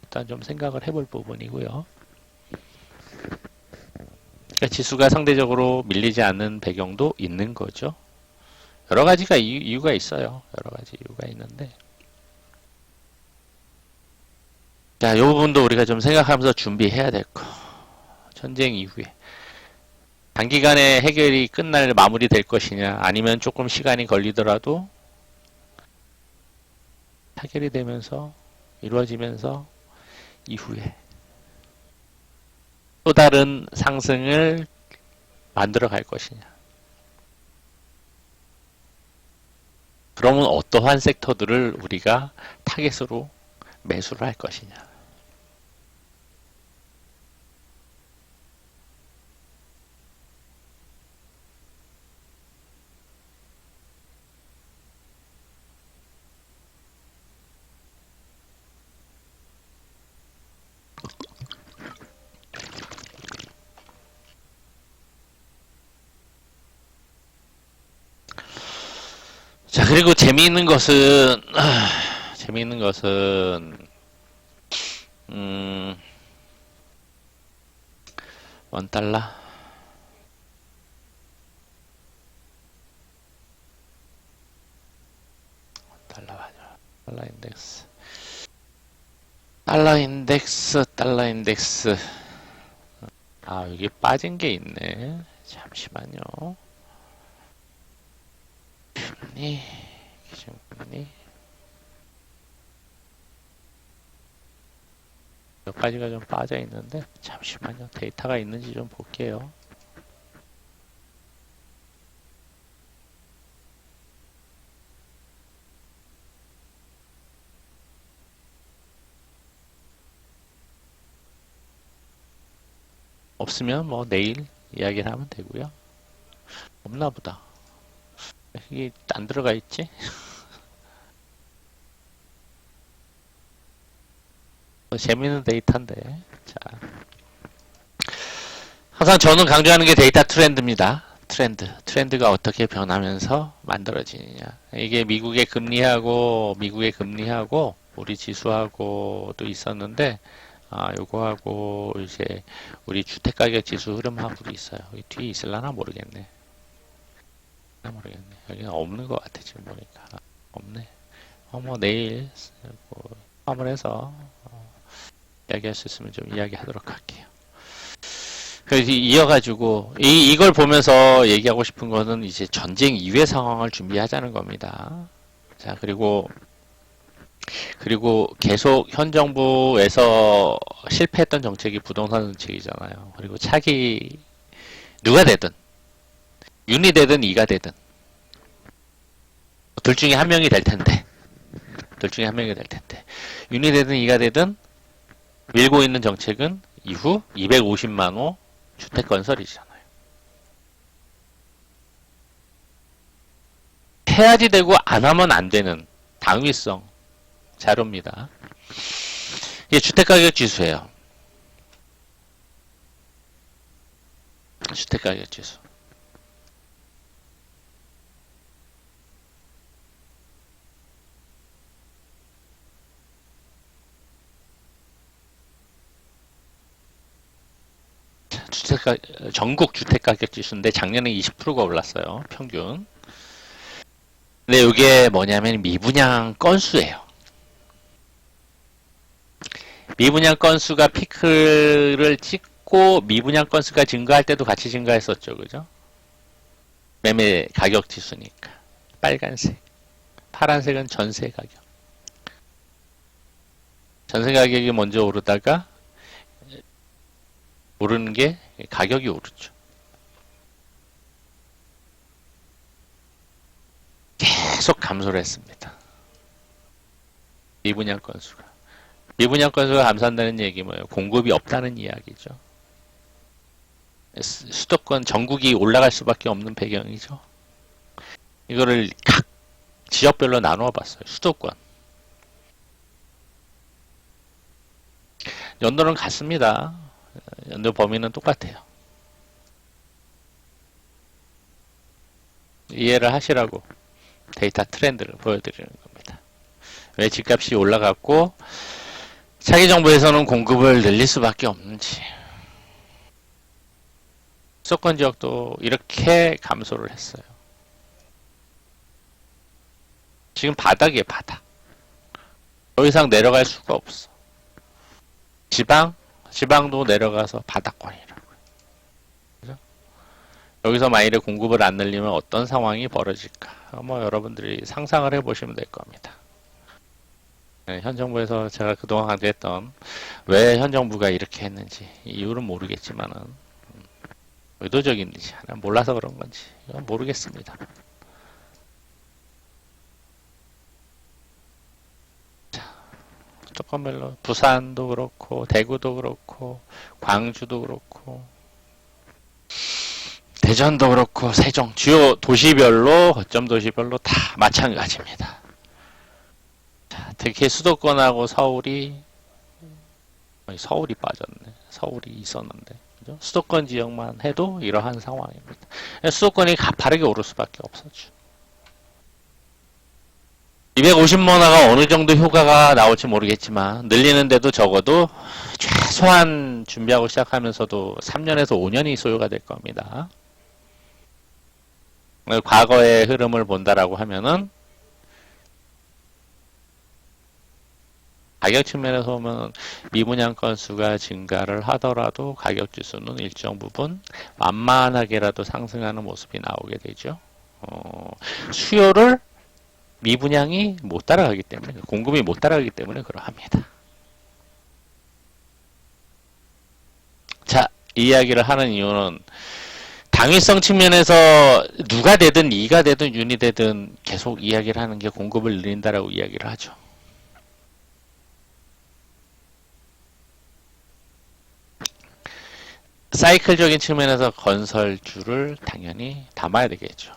일단 좀 생각을 해볼 부분이고요. 그러니까 지수가 상대적으로 밀리지 않는 배경도 있는 거죠. 여러 가지가 이유가 있어요. 여러 가지 이유가 있는데. 자, 이 부분도 우리가 좀 생각하면서 준비해야 될 거. 전쟁 이후에. 단기간에 해결이 마무리될 것이냐, 아니면 조금 시간이 걸리더라도 해결이 되면서, 이루어지면서, 이후에 또 다른 상승을 만들어 갈 것이냐. 그러면 어떠한 섹터들을 우리가 타겟으로 매수를 할 것이냐. 자, 그리고 재미있는 것은, 음, $1? 달러 맞아. 달러 인덱스. 아, 여기 빠진 게 있네. 잠시만요. 기준금리. 몇 가지가 좀 빠져 있는데, 잠시만요. 데이터가 있는지 좀 볼게요. 없으면 뭐 내일 이야기를 하면 되고요. 없나 보다. 이게 안 들어가 있지? 재밌는 데이터인데. 자, 항상 저는 강조하는 게 데이터 트렌드입니다. 트렌드가 어떻게 변하면서 만들어지느냐. 이게 미국의 금리하고 우리 지수하고도 있었는데, 요거하고 이제 우리 주택가격 지수 흐름하고도 있어요. 여기 뒤에 있을라나 모르겠네. 여기는 없는 것 같아 지금 보니까. 없네. 뭐 내일 포함을 해서 이야기할 수 있으면 좀 이야기하도록 할게요. 그래서 이어가지고 이걸 보면서 얘기하고 싶은 거는 이제 전쟁 이후의 상황을 준비하자는 겁니다. 자, 그리고 계속 현 정부에서 실패했던 정책이 부동산 정책이잖아요. 그리고 차기 누가 되든 윤이 되든 이가 되든 둘 중에 한 명이 될 텐데 윤이 되든 이가 되든 밀고 있는 정책은 이후 250만 호 주택 건설이잖아요. 해야지 되고 안 하면 안 되는 당위성 자료입니다. 이게 주택가격 지수예요. 주택가격 지수. 전국 주택가격 지수인데 작년에 20%가 올랐어요. 평균. 근데 이게 뭐냐면 미분양 건수예요. 미분양 건수가 피크를 찍고 미분양 건수가 증가할 때도 같이 증가했었죠. 그죠? 매매 가격 지수니까. 빨간색. 파란색은 전세 가격. 전세 가격이 먼저 오르다가 오르는 게 가격이 오르죠. 계속 감소를 했습니다. 미분양 건수가. 미분양 건수가 감소한다는 얘기 뭐예요? 공급이 없다는 이야기죠. 수도권 전국이 올라갈 수밖에 없는 배경이죠. 이거를 각 지역별로 나누어 봤어요. 수도권. 연도는 같습니다. 연도 범위는 똑같아요. 이해를 하시라고 데이터 트렌드를 보여드리는 겁니다. 왜 집값이 올라갔고 차기 정부에서는 공급을 늘릴 수밖에 없는지. 수도권 지역도 이렇게 감소를 했어요. 지금 바닥이에요, 바닥. 더 이상 내려갈 수가 없어. 지방도 내려가서 바닥권이라고. 그죠? 여기서 만일에 공급을 안 늘리면 어떤 상황이 벌어질까? 뭐 여러분들이 상상을 해보시면 될 겁니다. 네, 현 정부에서 제가 그동안 강조했던 왜 현 정부가 이렇게 했는지 이유는 모르겠지만은 의도적인지 몰라서 그런 건지 이건 모르겠습니다. 수도권별로 부산도 그렇고 대구도 그렇고 광주도 그렇고 대전도 그렇고 세종 주요 도시별로 거점 도시별로 다 마찬가지입니다. 자, 특히 수도권하고 서울이 빠졌네. 서울이 있었는데 그죠? 수도권 지역만 해도 이러한 상황입니다. 수도권이 가파르게 오를 수밖에 없었죠. 250만화가 어느 정도 효과가 나올지 모르겠지만 늘리는데도 적어도 최소한 준비하고 시작하면서도 3년에서 5년이 소요가 될 겁니다. 과거의 흐름을 본다라고 하면은 가격 측면에서 보면 미분양 건수가 증가를 하더라도 가격 지수는 일정 부분 완만하게라도 상승하는 모습이 나오게 되죠. 수요를 미분양이 못 따라가기 때문에, 공급이 못 따라가기 때문에 그러합니다. 자, 이 이야기를 하는 이유는 당위성 측면에서 누가 되든 이가 되든 윤이 되든 계속 이야기를 하는 게 공급을 늘린다라고 이야기를 하죠. 사이클적인 측면에서 건설주를 당연히 담아야 되겠죠.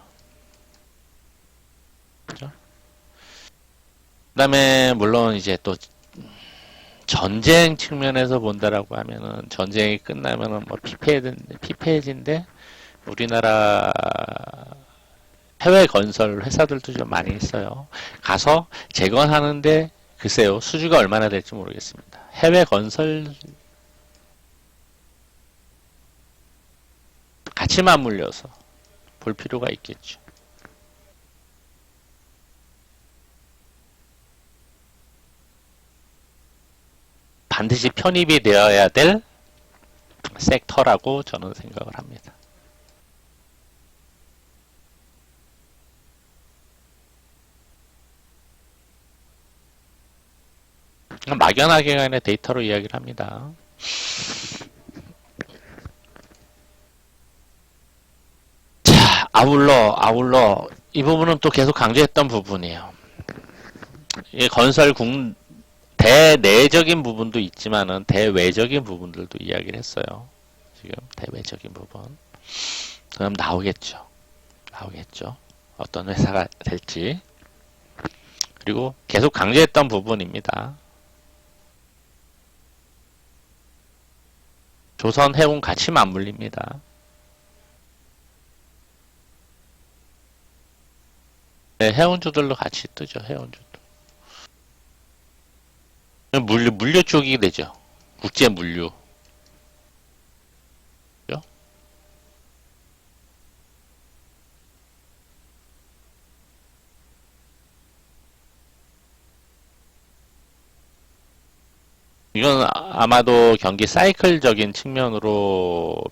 그렇죠? 그다음에 물론 이제 또 전쟁 측면에서 본다라고 하면은 전쟁이 끝나면은 뭐 피폐해진데 우리나라 해외 건설 회사들도 좀 많이 있어요. 가서 재건하는데 글쎄요 수주가 얼마나 될지 모르겠습니다. 해외 건설 같이 맞물려서 볼 필요가 있겠죠. 반드시 편입이 되어야 될 섹터라고 저는 생각을 합니다. 막연하게 그냥 데이터로 이야기를 합니다. 자, 아울러 이 부분은 또 계속 강조했던 부분이에요. 이 대내적인 부분도 있지만은 대외적인 부분들도 이야기를 했어요. 지금 대외적인 부분. 그럼 나오겠죠. 어떤 회사가 될지. 그리고 계속 강조했던 부분입니다. 조선 해운 같이 맞물립니다. 네, 해운주들도 같이 뜨죠. 해운주도. 물류 쪽이 되죠. 국제 물류. 그죠? 이건 아마도 경기 사이클적인 측면으로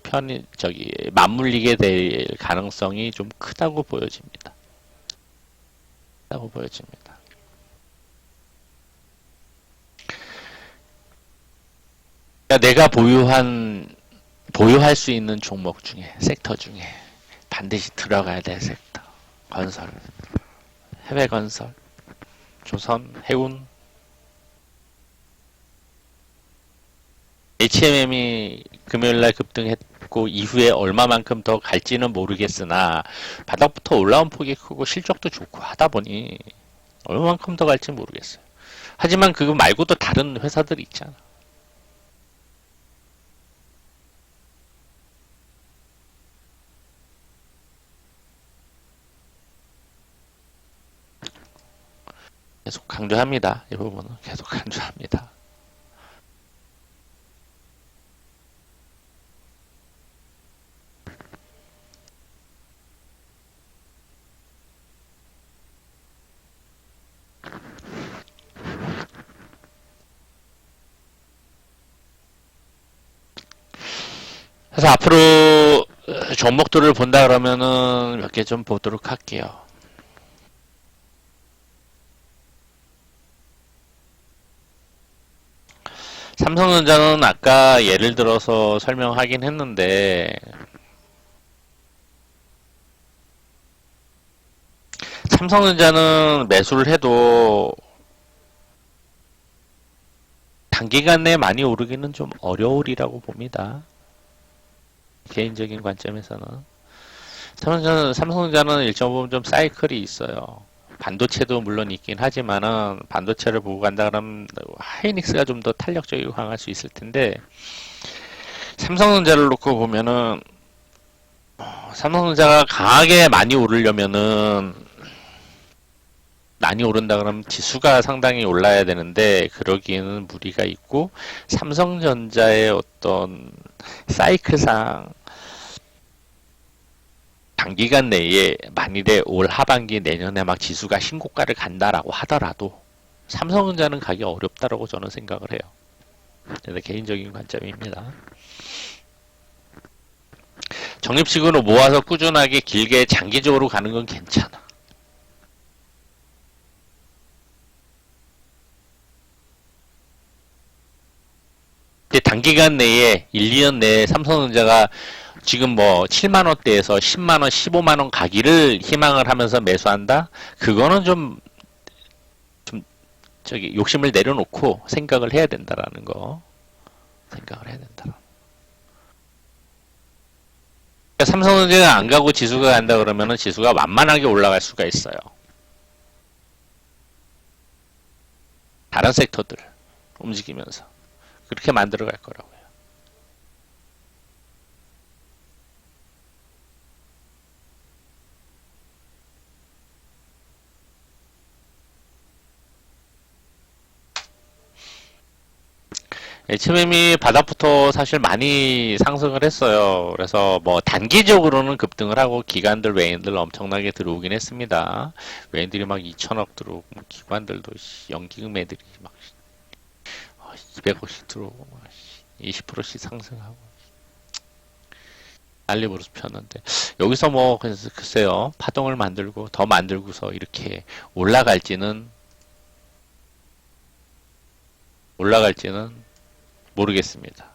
맞물리게 될 가능성이 좀 크다고 보여집니다. 그러니까 내가 보유할 수 있는 종목 중에, 섹터 중에 반드시 들어가야 될 섹터. 건설, 해외 건설, 조선, 해운, HMM이 금요일날 급등했고 이후에 얼마만큼 더 갈지는 모르겠으나 바닥부터 올라온 폭이 크고 실적도 좋고 하다 보니 얼마만큼 더 갈지 모르겠어요. 하지만 그거 말고도 다른 회사들이 있잖아. 계속 강조합니다. 이 부분은 계속 강조합니다. 그래서 앞으로 종목들을 본다 그러면은 몇 개 좀 보도록 할게요. 삼성전자는 아까 예를 들어서 설명하긴 했는데 삼성전자는 매수를 해도 단기간 내에 많이 오르기는 좀 어려우리라고 봅니다. 개인적인 관점에서는 삼성전자는 일정 부분 좀 사이클이 있어요. 반도체도 물론 있긴 하지만은 반도체를 보고 간다 그러면 하이닉스가 좀 더 탄력적이고 강할 수 있을 텐데 삼성전자를 놓고 보면은 삼성전자가 강하게 많이 오르려면은 많이 오른다 그러면 지수가 상당히 올라야 되는데 그러기에는 무리가 있고 삼성전자의 어떤 사이클상 단기간 내에 만일에 올 하반기 내년에 막 지수가 신고가를 간다라고 하더라도 삼성전자는 가기 어렵다라고 저는 생각을 해요. 제 개인적인 관점입니다. 적립식으로 모아서 꾸준하게 길게 장기적으로 가는 건 괜찮아. 근데 단기간 내에 1, 2년 내에 삼성전자가 지금 뭐 7만원대에서 10만원, 15만원 가기를 희망을 하면서 매수한다? 그거는 좀 저기 욕심을 내려놓고 생각을 해야 된다라는 거. 생각을 해야 된다. 삼성전자가 안 가고 지수가 간다 그러면은 지수가 완만하게 올라갈 수가 있어요. 다른 섹터들 움직이면서 그렇게 만들어 갈 거라고요. HMM이 바닥부터 사실 많이 상승을 했어요. 그래서 뭐 단기적으로는 급등을 하고 기관들 외인들 엄청나게 들어오긴 했습니다. 외인들이 막 2천억 들어오고 기관들도 연기금 애들이 막 200억씩 들어오고 20%씩 상승하고 난리 부르스 폈는데 여기서 뭐 글쎄요 파동을 만들고 더 만들고서 이렇게 올라갈지는 모르겠습니다.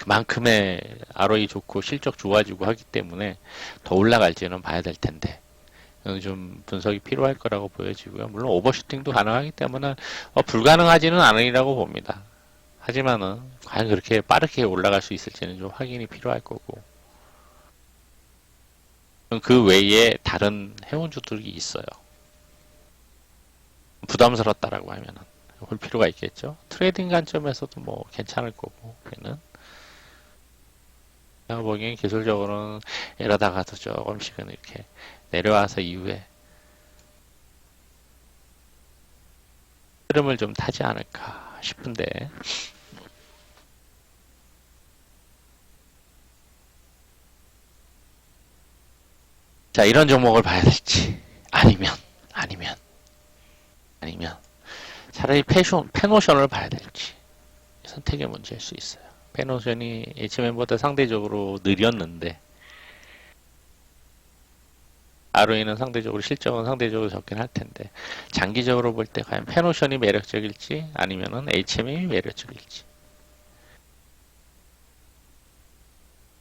그만큼의 ROE 좋고 실적 좋아지고 하기 때문에 더 올라갈지는 봐야 될 텐데 좀 분석이 필요할 거라고 보여지고요. 물론 오버슈팅도 가능하기 때문에 불가능하지는 않으리라고 봅니다. 하지만은 과연 그렇게 빠르게 올라갈 수 있을지는 좀 확인이 필요할 거고 그 외에 다른 해운주들이 있어요. 부담스럽다라고 하면은 볼 필요가 있겠죠. 트레이딩 관점에서도 뭐 괜찮을 거고 얘는 제가 보기엔 기술적으로는 이러다가도 조금씩은 이렇게 내려와서 이후에 흐름을 좀 타지 않을까 싶은데 자 이런 종목을 봐야 될지 아니면 차라리 페노션을 봐야 될지 선택의 문제일 수 있어요. 페노션이 HMM보다 상대적으로 느렸는데 ROE는 상대적으로 실적은 상대적으로 적긴 할 텐데 장기적으로 볼 때 과연 페노션이 매력적일지 아니면은 HMM이 매력적일지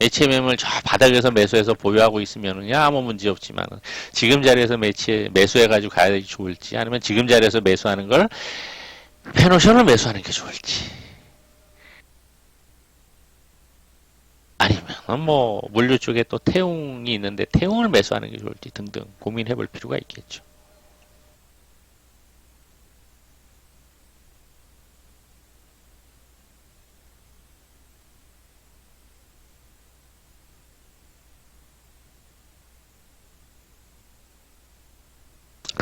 HMM을 저 바닥에서 매수해서 보유하고 있으면은 아무 문제 없지만 지금 자리에서 매수해가지고 가야 좋을지 아니면 지금 자리에서 매수하는 걸 페노션을 매수하는 게 좋을지 아니면 뭐 물류 쪽에 또 태웅이 있는데 태웅을 매수하는 게 좋을지 등등 고민해 볼 필요가 있겠죠.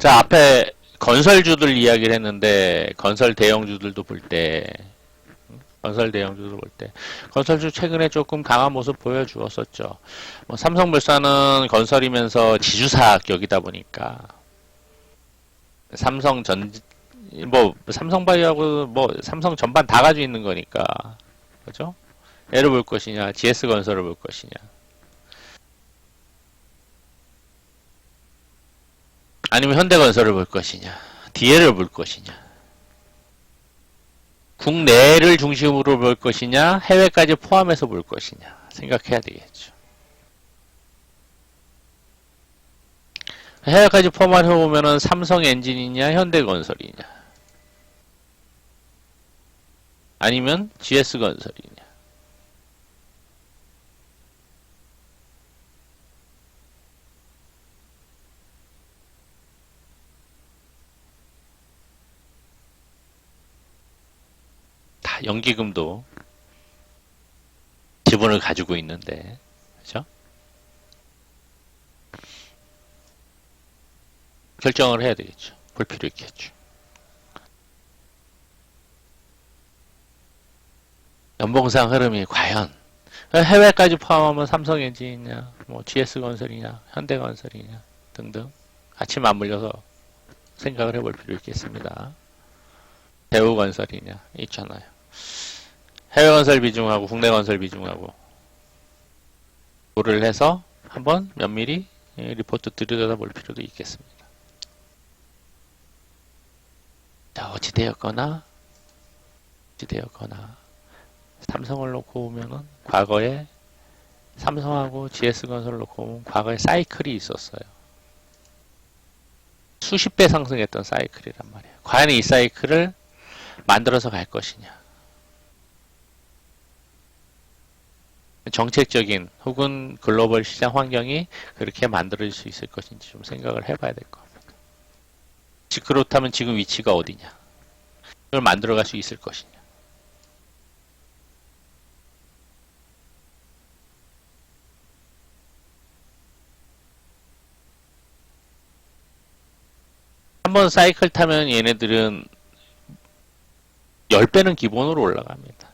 자, 앞에 건설주들 이야기를 했는데 건설 대형주들도 볼 때 건설주 최근에 조금 강한 모습 보여주었었죠. 뭐 삼성물산은 건설이면서 지주사격이다 보니까 삼성바이오하고 뭐 삼성 전반 다 가지고 있는 거니까 그죠? 얘를 볼 것이냐, GS건설을 볼 것이냐. 아니면 현대건설을 볼 것이냐, DL을 볼 것이냐. 국내를 중심으로 볼 것이냐, 해외까지 포함해서 볼 것이냐 생각해야 되겠죠. 해외까지 포함해서 보면은 삼성 엔진이냐, 현대건설이냐, 아니면 GS건설이냐. 다 연기금도 지분을 가지고 있는데, 그죠? 결정을 해야 되겠죠. 볼 필요 있겠죠. 연봉상 흐름이 과연 해외까지 포함하면 삼성엔진이냐, 뭐 GS건설이냐, 현대건설이냐 등등 같이 맞물려서 생각을 해볼 필요 있겠습니다. 대우건설이냐 있잖아요. 해외건설 비중하고 국내건설 비중하고 고를 해서 한번 면밀히 리포트 들여다볼 필요도 있겠습니다. 자, 어찌되었거나 삼성을 놓고 보면은 과거에 삼성하고 GS건설을 놓고 보면 과거에 사이클이 있었어요. 수십 배 상승했던 사이클이란 말이에요. 과연 이 사이클을 만들어서 갈 것이냐. 정책적인 혹은 글로벌 시장 환경이 그렇게 만들어질 수 있을 것인지 좀 생각을 해봐야 될 겁니다. 그렇다면 지금 위치가 어디냐? 이걸 만들어갈 수 있을 것이냐? 한번 사이클 타면 얘네들은 10배는 기본으로 올라갑니다.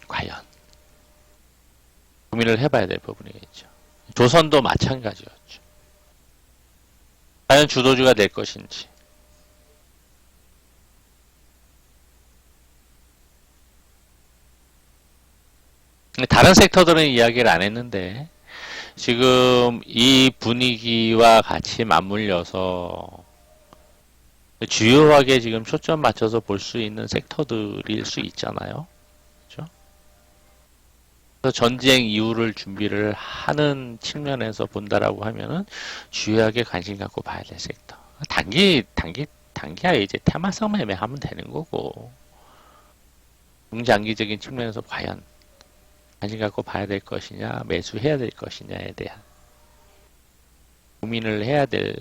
과연 고민을 해봐야 될 부분이겠죠. 조선도 마찬가지였죠. 과연 주도주가 될 것인지. 다른 섹터들은 이야기를 안 했는데 지금 이 분위기와 같이 맞물려서 주요하게 지금 초점 맞춰서 볼 수 있는 섹터들일 수 있잖아요. 그렇죠? 그래서 전쟁 이후를 준비를 하는 측면에서 본다라고 하면은 주요하게 관심 갖고 봐야 될 섹터. 단기야 이제 테마성 매매하면 되는 거고 중장기적인 측면에서 과연 관심 갖고 봐야 될 것이냐, 매수해야 될 것이냐에 대한 고민을 해야 될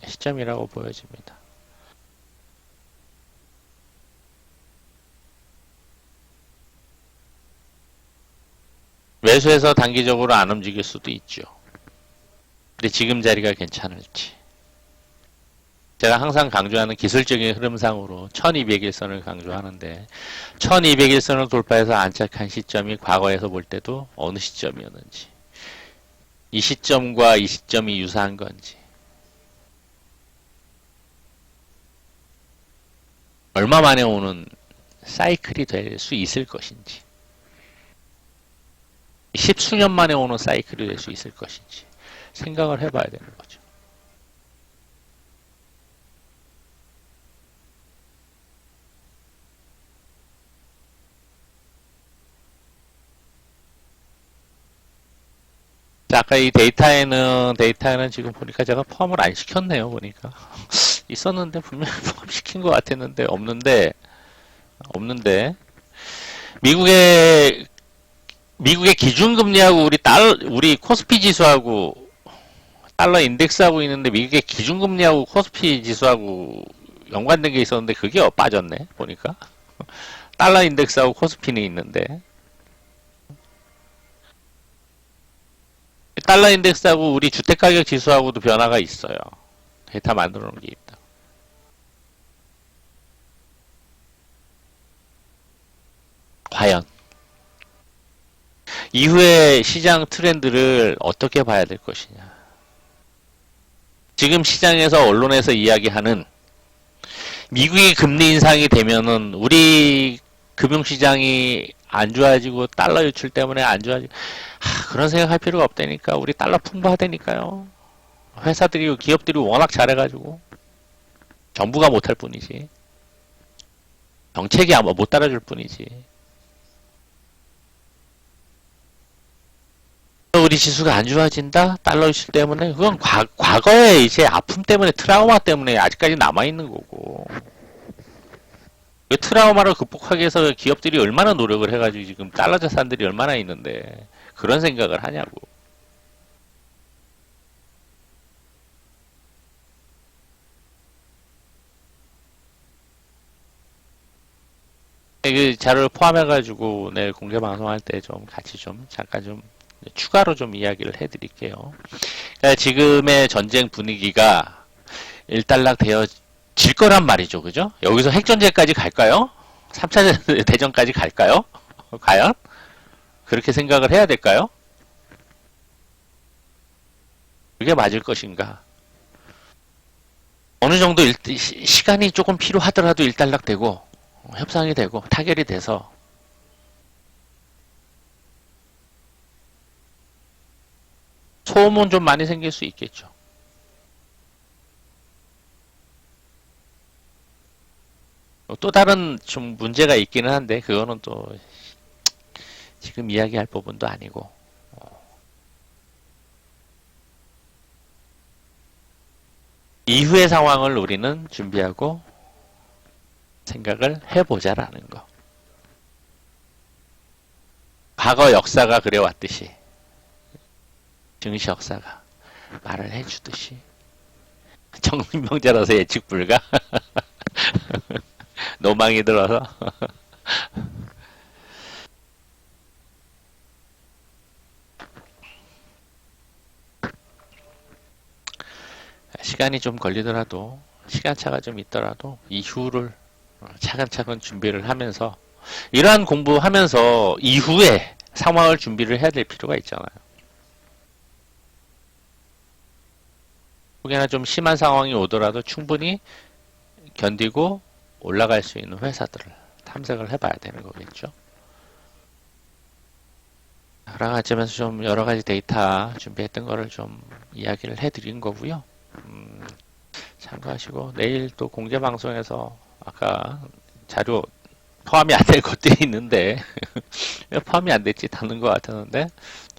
시점이라고 보여집니다. 매수해서 단기적으로 안 움직일 수도 있죠. 근데 지금 자리가 괜찮을지. 제가 항상 강조하는 기술적인 흐름상으로 1200일선을 강조하는데 1200일선을 돌파해서 안착한 시점이 과거에서 볼 때도 어느 시점이었는지 이 시점과 이 시점이 유사한 건지 얼마 만에 오는 사이클이 될 수 있을 것인지 10수년 만에 오는 사이클이 될 수 있을 것인지 생각을 해봐야 되는 거죠. 자, 아까 이 데이터에는 지금 보니까 제가 포함을 안 시켰네요. 보니까 있었는데 분명히 포함시킨 것 같았는데 없는데 미국의 기준금리하고 우리 코스피 지수하고 달러 인덱스하고 있는데 미국의 기준금리하고 코스피 지수하고 연관된 게 있었는데 그게 빠졌네 보니까 달러 인덱스하고 코스피는 있는데 달러 인덱스하고 우리 주택가격 지수하고도 변화가 있어요. 데이터 만들어 놓은 게 있다. 과연 이후의 시장 트렌드를 어떻게 봐야 될 것이냐. 지금 시장에서 언론에서 이야기하는 미국이 금리 인상이 되면은 우리 금융시장이 안 좋아지고 달러 유출 때문에 안 좋아지고 그런 생각할 필요가 없다니까. 우리 달러 풍부하다니까요. 기업들이 워낙 잘해가지고 정부가 못할 뿐이지 정책이 아마 못 따라줄 뿐이지. 우리 지수가 안 좋아진다? 달러 유출 때문에? 그건 과거에 이제 아픔 때문에 트라우마 때문에 아직까지 남아있는 거고 그 트라우마를 극복하기 위해서 기업들이 얼마나 노력을 해가지고 지금 달러 자산들이 얼마나 있는데 그런 생각을 하냐고. 그 자료를 포함해가지고 내일 공개 방송할 때 좀 같이 좀 잠깐 좀 추가로 좀 이야기를 해드릴게요. 그러니까 지금의 전쟁 분위기가 일단락 되어질 거란 말이죠. 그죠? 여기서 핵전쟁까지 갈까요? 3차 대전까지 갈까요? 과연? 그렇게 생각을 해야 될까요? 그게 맞을 것인가? 어느 정도 시간이 조금 필요하더라도 일단락되고 협상이 되고 타결이 돼서 소음은 좀 많이 생길 수 있겠죠. 또 다른 좀 문제가 있기는 한데 그거는 또 지금 이야기할 부분도 아니고 이후의 상황을 우리는 준비하고 생각을 해보자라는 거. 과거 역사가 그래왔듯이 증시 역사가 말을 해주듯이 정신병자라서 예측 불가 노망이 들어서 시간이 좀 걸리더라도 시간차가 좀 있더라도 이후를 차근차근 준비를 하면서 이러한 공부하면서 이후에 상황을 준비를 해야 될 필요가 있잖아요. 혹여나 좀 심한 상황이 오더라도 충분히 견디고 올라갈 수 있는 회사들을 탐색을 해봐야 되는 거겠죠. 그런 관점에서 좀 여러 가지 데이터 준비했던 거를 좀 이야기를 해드린 거고요. 참고하시고 내일 또 공개 방송에서 아까 자료 포함이 안 될 것들이 있는데 왜 포함이 안 됐지 다는 것 같았는데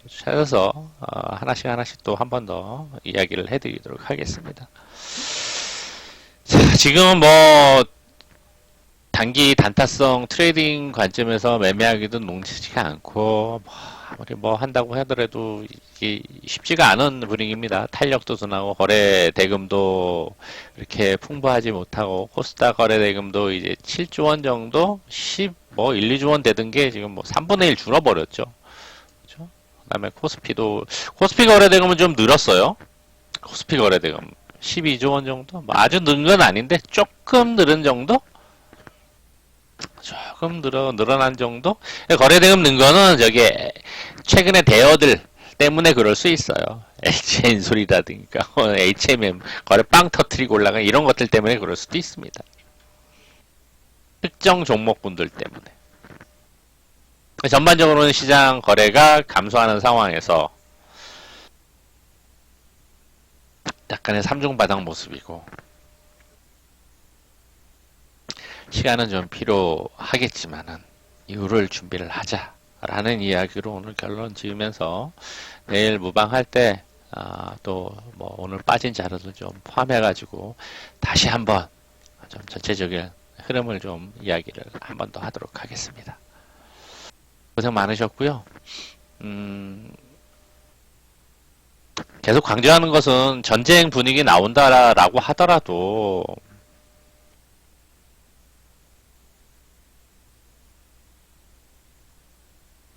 찾아서 하나씩 또 한 번 더 이야기를 해드리도록 하겠습니다. 자, 지금은 뭐 단기 단타성 트레이딩 관점에서 매매하기도 녹지가 않고 아무리 뭐 한다고 하더라도 이게 쉽지가 않은 분위기입니다. 탄력도 둔하고 거래 대금도 이렇게 풍부하지 못하고 코스닥 거래 대금도 이제 7조 원 정도 1 2조 원 되던 게 지금 뭐 3분의 1 줄어버렸죠. 그렇죠? 그다음에 코스피 거래 대금은 좀 늘었어요. 코스피 거래 대금 12조 원 정도. 뭐 아주 는 건 아닌데 조금 늘은 정도? 조금 늘어난 정도? 거래대금 는 거는 저게 최근에 대여들 때문에 그럴 수 있어요. LGN 소리라든가 HMM 거래 빵 터트리고 올라간 이런 것들 때문에 그럴 수도 있습니다. 특정 종목분들 때문에. 전반적으로는 시장 거래가 감소하는 상황에서 약간의 삼중바닥 모습이고 시간은 좀 필요하겠지만은 이후를 준비를 하자라는 이야기로 오늘 결론 지으면서 내일 무방할 때 또 뭐 오늘 빠진 자료도 좀 포함해가지고 다시 한번 좀 전체적인 흐름을 좀 이야기를 한 번 더 하도록 하겠습니다. 고생 많으셨고요. 계속 강조하는 것은 전쟁 분위기 나온다라고 하더라도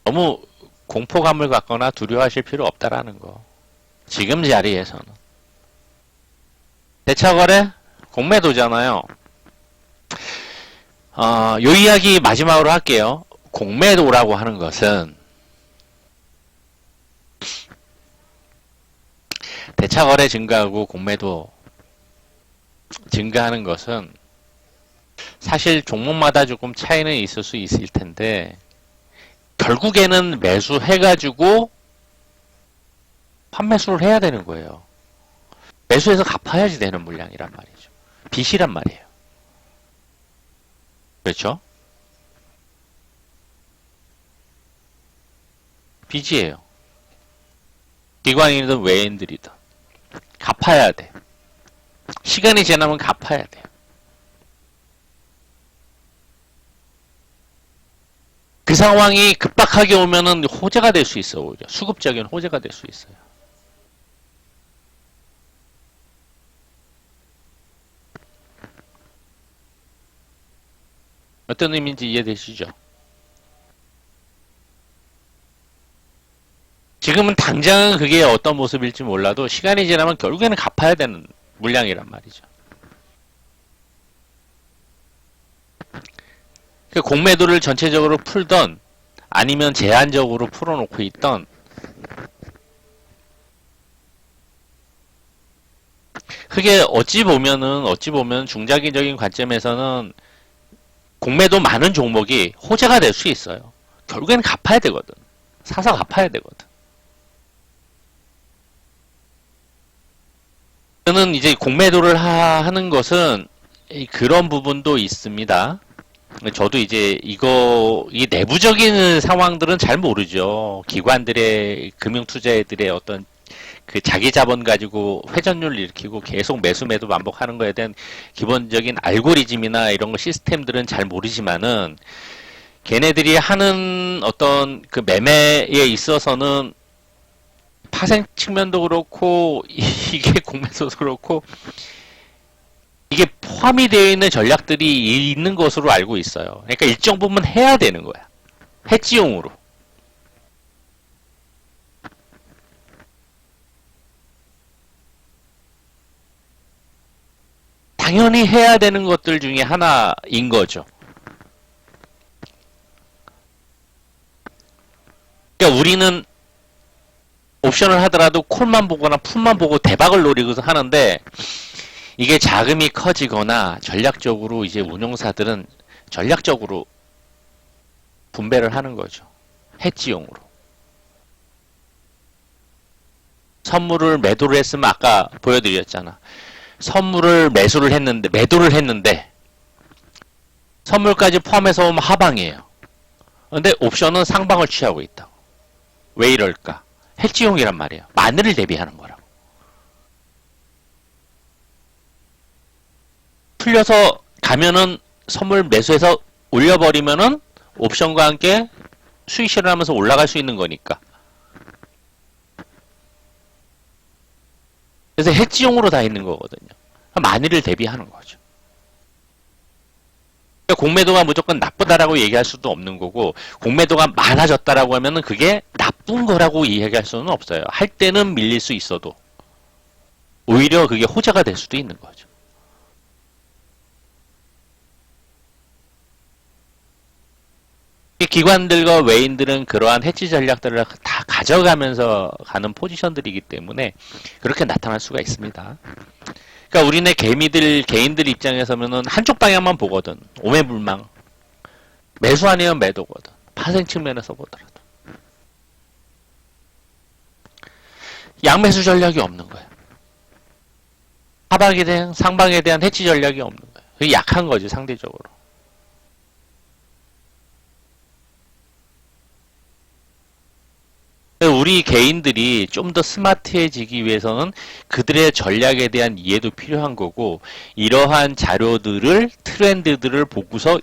너무 공포감을 갖거나 두려워하실 필요 없다라는 거. 지금 자리에서는. 대차거래? 공매도잖아요. 요 이야기 마지막으로 할게요. 공매도라고 하는 것은 대차거래 증가하고 공매도 증가하는 것은 사실 종목마다 조금 차이는 있을 수 있을 텐데 결국에는 매수해가지고 판매수를 해야 되는 거예요. 매수해서 갚아야지 되는 물량이란 말이죠. 빚이란 말이에요. 그렇죠? 빚이에요. 기관이든 외인들이든 갚아야 돼. 시간이 지나면 갚아야 돼. 그 상황이 급박하게 오면은 호재가 될 수 있어, 오히려. 수급적인 호재가 될 수 있어요. 어떤 의미인지 이해되시죠? 지금은 당장은 그게 어떤 모습일지 몰라도 시간이 지나면 결국에는 갚아야 되는 물량이란 말이죠. 그 공매도를 전체적으로 풀던 아니면 제한적으로 풀어놓고 있던 그게 어찌 보면 중장기적인 관점에서는 공매도 많은 종목이 호재가 될 수 있어요. 결국에는 갚아야 되거든. 사서 갚아야 되거든. 저는 이제 공매도를 하는 것은 그런 부분도 있습니다. 저도 이제 이 내부적인 상황들은 잘 모르죠. 기관들의 금융투자애들의 어떤 그 자기 자본 가지고 회전율을 일으키고 계속 매수 매도 반복하는 거에 대한 기본적인 알고리즘이나 이런 거 시스템들은 잘 모르지만은 걔네들이 하는 어떤 그 매매에 있어서는 파생 측면도 그렇고 이게 공매도도 그렇고 이게 포함이 되어 있는 전략들이 있는 것으로 알고 있어요. 그러니까 일정 부분 해야 되는 거야. 해지용으로. 당연히 해야 되는 것들 중에 하나인 거죠. 그러니까 우리는 옵션을 하더라도 콜만 보거나 풋만 보고 대박을 노리고서 하는데 이게 자금이 커지거나 전략적으로 이제 운용사들은 전략적으로 분배를 하는 거죠. 해지용으로. 선물을 매도를 했으면 아까 보여드렸잖아. 선물을 매도를 했는데 선물까지 포함해서 오면 하방이에요. 근데 옵션은 상방을 취하고 있다. 왜 이럴까? 해지용이란 말이에요. 마늘을 대비하는 거라고. 풀려서 가면은 선물 매수해서 올려버리면은 옵션과 함께 수익 실현하면서 올라갈 수 있는 거니까. 그래서 해지용으로 다 있는 거거든요. 만일을 대비하는 거죠. 공매도가 무조건 나쁘다라고 얘기할 수도 없는 거고 공매도가 많아졌다라고 하면은 그게 나쁜 거라고 이야기할 수는 없어요. 할 때는 밀릴 수 있어도 오히려 그게 호재가 될 수도 있는 거죠. 기관들과 외인들은 그러한 해지 전략들을 다 가져가면서 가는 포지션들이기 때문에 그렇게 나타날 수가 있습니다. 그러니까 우리네 개인들 입장에서는 한쪽 방향만 보거든. 오매불망. 매수 아니면 매도거든. 파생 측면에서 보더라도. 양매수 전략이 없는 거야. 하방에 대한, 상방에 대한 해지 전략이 없는 거야. 그게 약한 거지, 상대적으로. 우리 개인들이 좀 더 스마트해지기 위해서는 그들의 전략에 대한 이해도 필요한 거고 이러한 자료들을 트렌드들을 보고서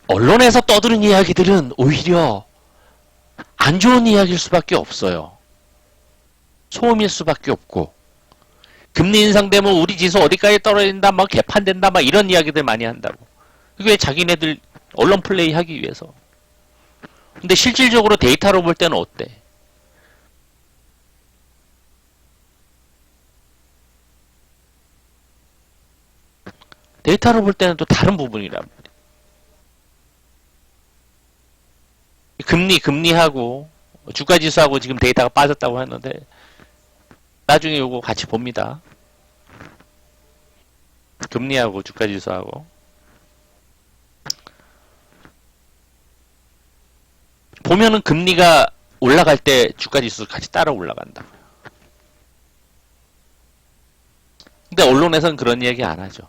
언론에서 떠드는 이야기들은 오히려 안 좋은 이야기일 수밖에 없어요. 소음일 수밖에 없고 금리 인상되면 우리 지수 어디까지 떨어진다 막 개판된다 막 이런 이야기들 많이 한다고. 그게 자기네들 언론 플레이 하기 위해서. 근데 실질적으로 데이터로 볼 때는 어때? 데이터로 볼 때는 또 다른 부분이란 말이에요. 금리하고 주가지수하고 지금 데이터가 빠졌다고 했는데 나중에 요거 같이 봅니다. 금리하고 주가지수하고 보면은 금리가 올라갈 때 주가지수 같이 따라 올라간다. 근데 언론에서는 그런 이야기 안 하죠.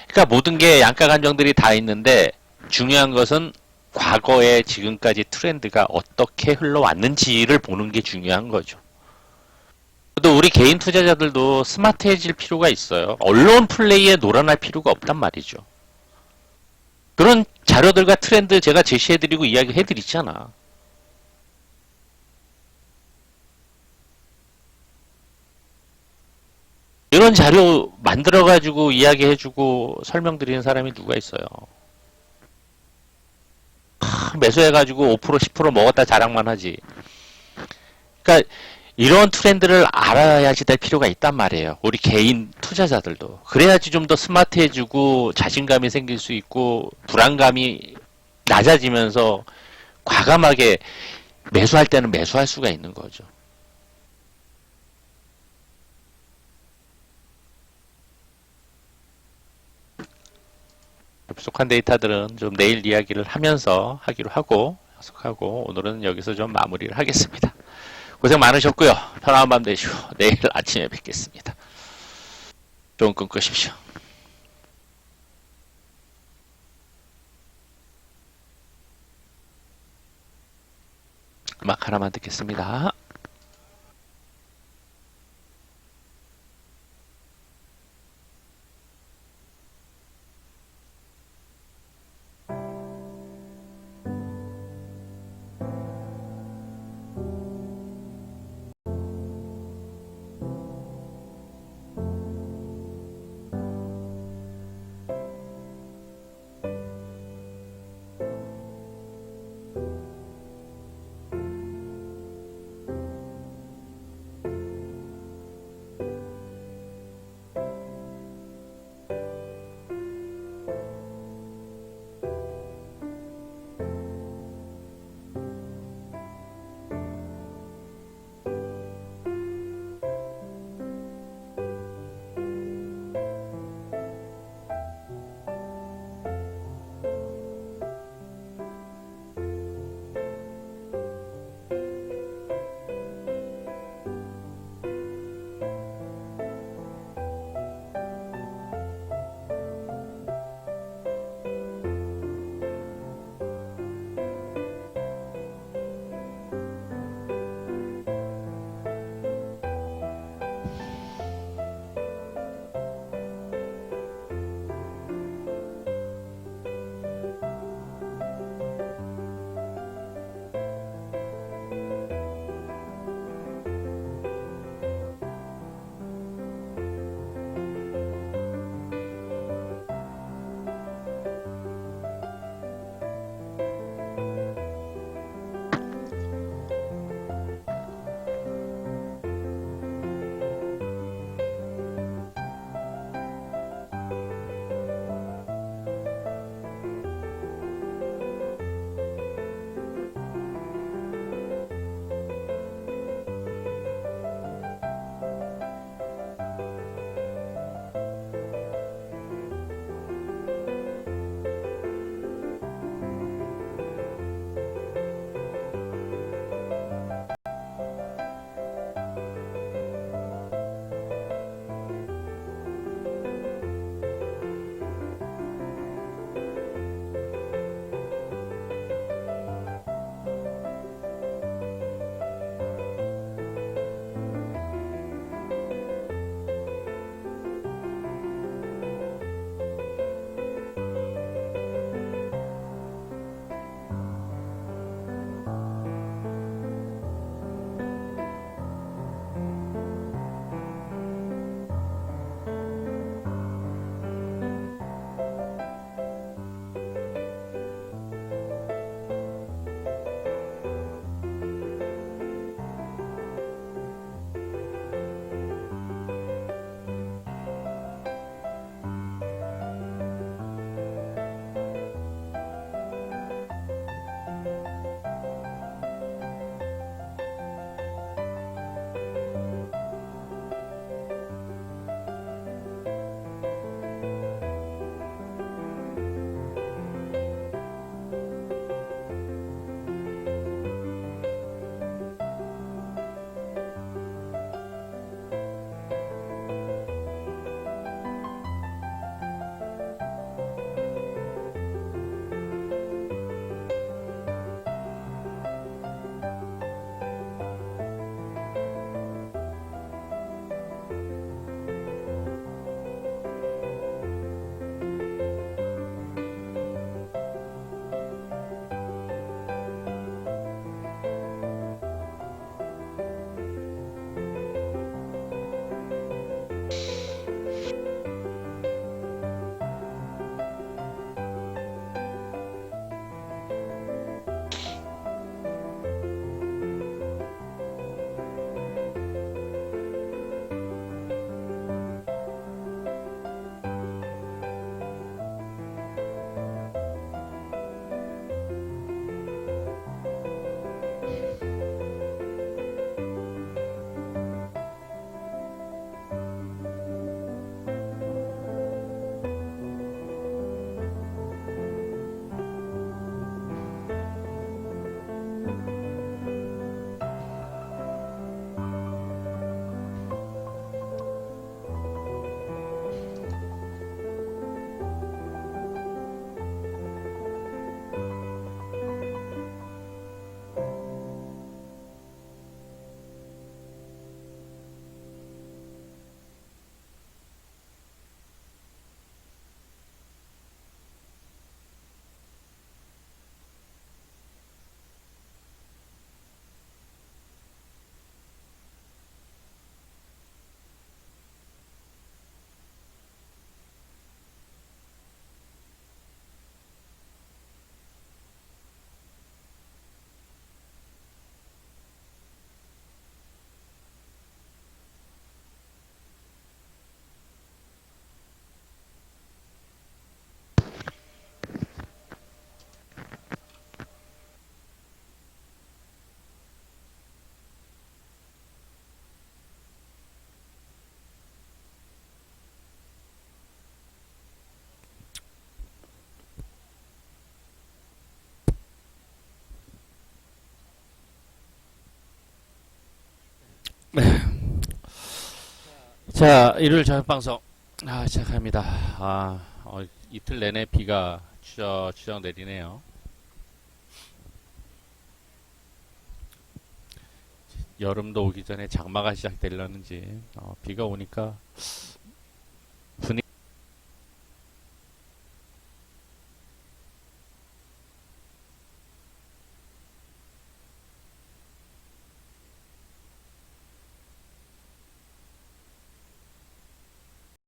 그러니까 모든 게 양가 감정들이 다 있는데 중요한 것은 과거에 지금까지 트렌드가 어떻게 흘러왔는지를 보는 게 중요한 거죠. 또 우리 개인 투자자들도 스마트해질 필요가 있어요. 언론 플레이에 놀아날 필요가 없단 말이죠. 그런 자료들과 트렌드 제가 제시해드리고 이야기해드리잖아. 이런 자료 만들어가지고 이야기해주고 설명드리는 사람이 누가 있어요. 매수해가지고 5% 10% 먹었다 자랑만 하지. 그러니까 이런 트렌드를 알아야지 될 필요가 있단 말이에요. 우리 개인 투자자들도. 그래야지 좀 더 스마트해지고 자신감이 생길 수 있고 불안감이 낮아지면서 과감하게 매수할 때는 매수할 수가 있는 거죠. 부족한 데이터들은 좀 내일 이야기를 하면서 하기로 하고 약속하고 오늘은 여기서 좀 마무리를 하겠습니다. 고생 많으셨고요. 편안한 밤 되시고 내일 아침에 뵙겠습니다. 좋은 꿈 꾸십시오. 음악 하나만 듣겠습니다. 자, 일요일 저녁방송 시작합니다. 이틀 내내 비가 추적 내리네요. 여름도 오기 전에 장마가 시작되려는지 비가 오니까